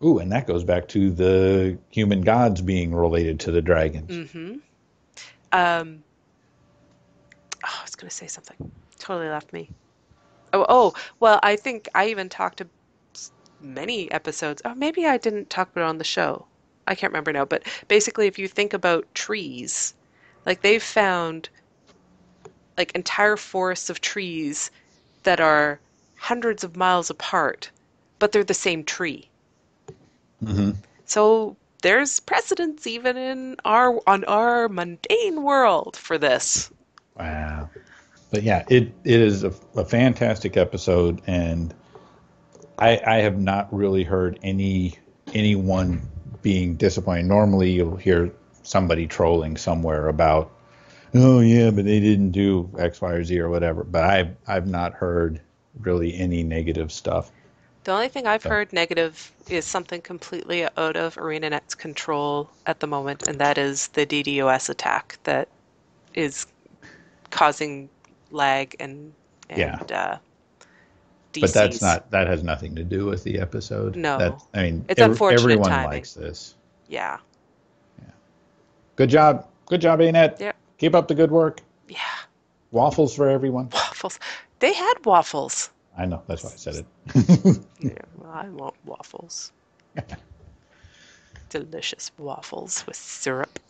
ooh, and that goes back to the human gods being related to the dragons. Mm-hmm. I was going to say something. Totally left me. Well, I think I even talked to many episodes. Oh, maybe I didn't talk about it on the show. I can't remember now. But basically, if you think about trees, like they've found like entire forests of trees that are hundreds of miles apart, but they're the same tree. Mm-hmm. So there's precedence even on our mundane world for this. Wow. But yeah, it is a fantastic episode, and I have not really heard anyone being disappointed. Normally you'll hear somebody trolling somewhere about, oh yeah, but they didn't do X, Y, or Z or whatever. But I've not heard really any negative stuff. The only thing I've So, heard negative is something completely out of ArenaNet's control at the moment, and that is the DDoS attack that is causing lag and yeah. But DCs. that has nothing to do with the episode. No. I mean, It's unfortunate everyone timing. likes this. Yeah. Good job. Good job, Annette. Yep. Keep up the good work. Yeah. Waffles for everyone. Waffles. They had waffles. I know. That's why I said it. Yeah, well, I want waffles. Delicious waffles with syrup.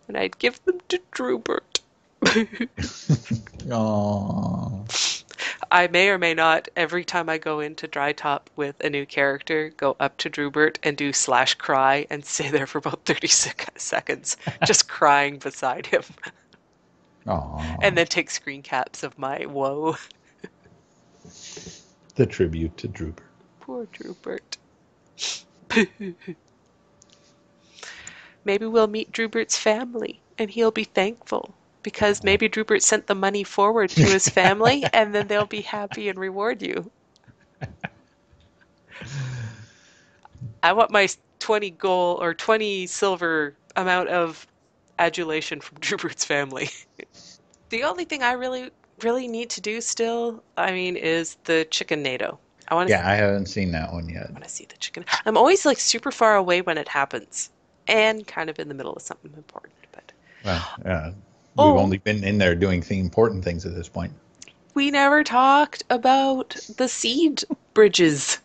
And I'd give them to Drooburt. Aww. I may or may not, every time I go into Dry Top with a new character, go up to Drooburt and do /cry and stay there for about 30 seconds, just crying beside him. Aww. And then take screen caps of my woe. The tribute to Drooburt. Poor Drooburt. Maybe we'll meet Drooburt's family and he'll be thankful. Because maybe Drooburt sent the money forward to his family, and then they'll be happy and reward you. I want my 20 gold or 20 silver amount of adulation from Drooburt's family. The only thing I really need to do still, I mean, is the chicken NATO. I haven't seen that one yet. I want to see the chicken. I'm always like super far away when it happens, and kind of in the middle of something important. But we've only been in there doing the important things at this point. We never talked about the seed bridges.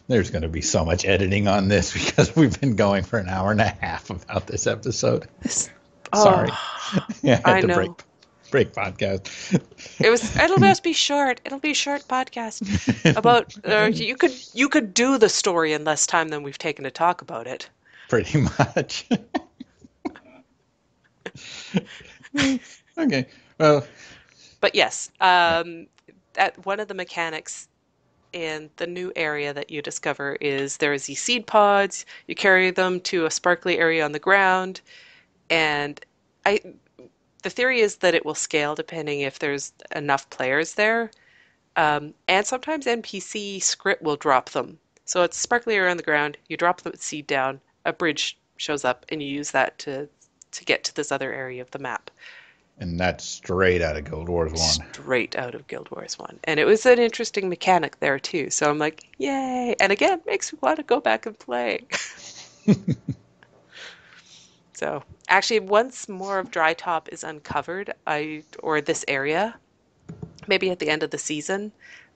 There's going to be so much editing on this because we've been going for an hour and a half about this episode. Sorry. I know. Break podcast. It'll just be short. It'll be a short podcast about you could do the story in less time than we've taken to talk about it. Pretty much. Okay. Well. But yes, at one of the mechanics in the new area that you discover is there's these seed pods. You carry them to a sparkly area on the ground, and the theory is that it will scale depending if there's enough players there. And sometimes NPC script will drop them. So it's sparkly area on the ground. You drop the seed down. A bridge shows up, and you use that to get to this other area of the map. And that's straight out of Guild Wars 1. Straight out of Guild Wars 1. And it was an interesting mechanic there, too. So I'm like, yay! And again, makes me want to go back and play. So, actually, once more of Dry Top is uncovered, or this area, maybe at the end of the season,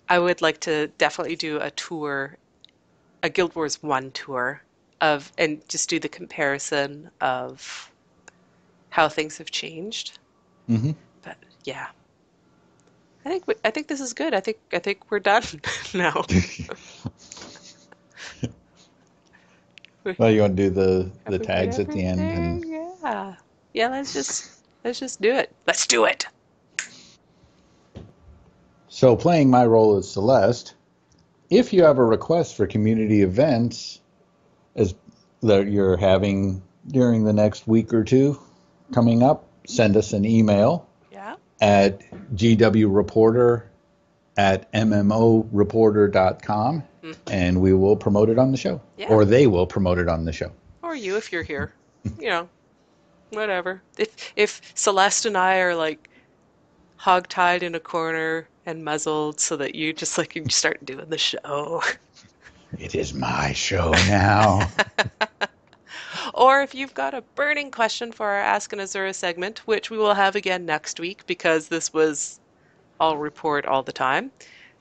I would like to definitely do a tour, a Guild Wars 1 tour, and just do the comparison of how things have changed. Mm-hmm. But yeah, I think this is good. I think we're done now. Well, you want to do the tags at the end? And... Yeah. Let's just do it. Let's do it. So, playing my role as Celeste, if you have a request for community events that you're having during the next week or two coming up, send us an email at gwreporter@mmoreporter.com, and we will promote it on the show. Yeah. Or they will promote it on the show. Or you, if you're here. Whatever. If Celeste and I are like hogtied in a corner and muzzled so that you just like you start doing the show. It is my show now. Or if you've got a burning question for our Ask an Azura segment, which we will have again next week because this was all report all the time,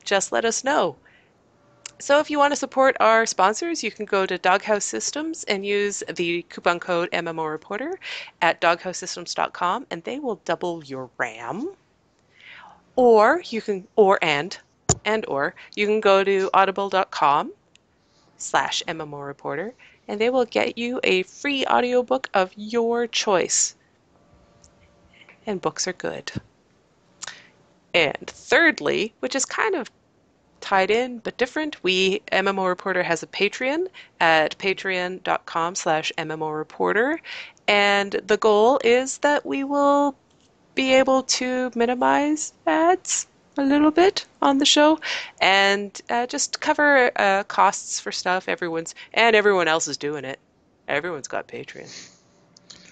just let us know. So if you want to support our sponsors, you can go to Doghouse Systems and use the coupon code MMOReporter at doghousesystems.com, and they will double your RAM. Or you can, or you can go to audible.com/MMOReporter, and they will get you a free audiobook of your choice. And books are good. And thirdly, which is kind of tied in but different, MMO Reporter has a Patreon at patreon.com/MMOReporter, and the goal is that we will be able to minimize ads a little bit on the show and just cover costs for stuff. Everyone else is doing it. Everyone's got Patreon.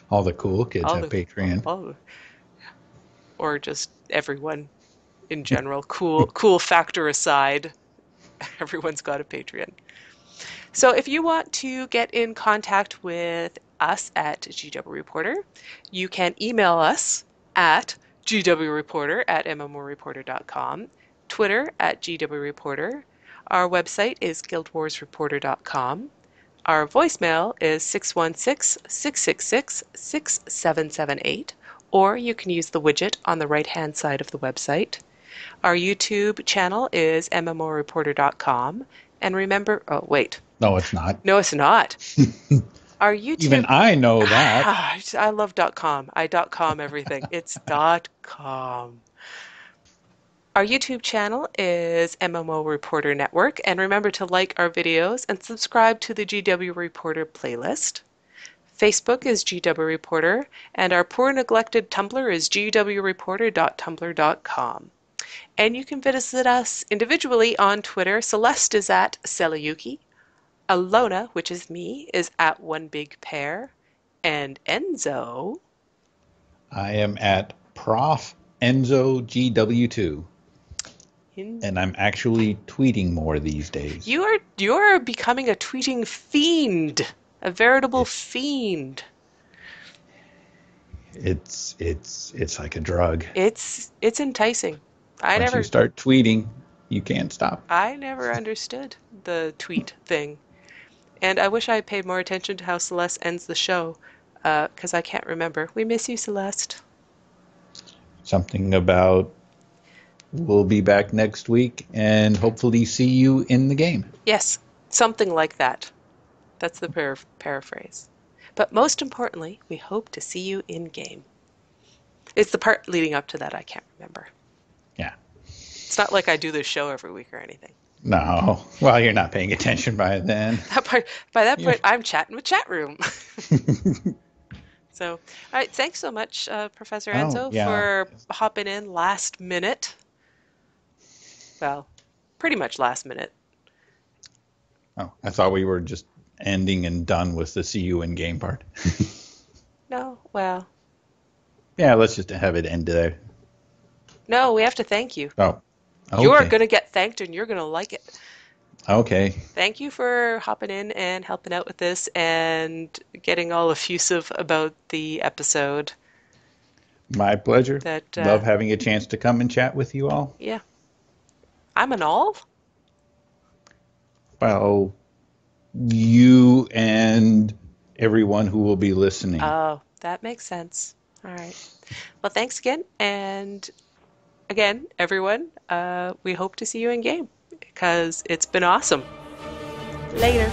All the cool kids have Patreon. Or just everyone in general. Cool factor aside, everyone's got a Patreon. So if you want to get in contact with us at GW Reporter, you can email us at gwreporter@mmorreporter.com, Twitter at gwreporter. Our website is guildwarsreporter.com. Our voicemail is 616-666-6778, or you can use the widget on the right-hand side of the website. Our YouTube channel is mmorreporter.com. And remember, oh, wait. No, it's not. No, it's not. Our YouTube... Even I know that. I love .com. I .com everything. It's .com. Our YouTube channel is MMO Reporter Network, and remember to like our videos and subscribe to the GW Reporter playlist. Facebook is GW Reporter, and our poor neglected Tumblr is gwreporter.tumblr.com. And you can visit us individually on Twitter. Celeste is at Seliyuki. Alona, which is me, is at One Big Pair. And Enzo... I am at Prof. Enzo GW2. And I'm actually tweeting more these days. You're becoming a tweeting fiend. A veritable fiend. It's like a drug. It's enticing. Once you start tweeting, you can't stop. I never understood the tweet thing. And I wish I had paid more attention to how Celeste ends the show, because I can't remember. We miss you, Celeste. Something about we'll be back next week and hopefully see you in the game. Yes, something like that. That's the paraphrase. But most importantly, we hope to see you in game. It's the part leading up to that I can't remember. Yeah. It's not like I do this show every week or anything. No. Well, you're not paying attention by then. By that point, I'm chatting with chat room. So, all right. Thanks so much, Professor Enzo, for hopping in last minute. Well, pretty much last minute. Oh, I thought we were just ending and done with the see you in game part. No, well. Yeah, let's just have it end there. No, we have to thank you. Oh. Okay. You're going to get thanked and you're going to like it. Okay. Thank you for hopping in and helping out with this and getting all effusive about the episode. My pleasure. Love having a chance to come and chat with you all. Yeah. I'm an all? Well, you and everyone who will be listening. Oh, that makes sense. All right. Well, thanks again. And again, everyone, we hope to see you in game because it's been awesome. Later.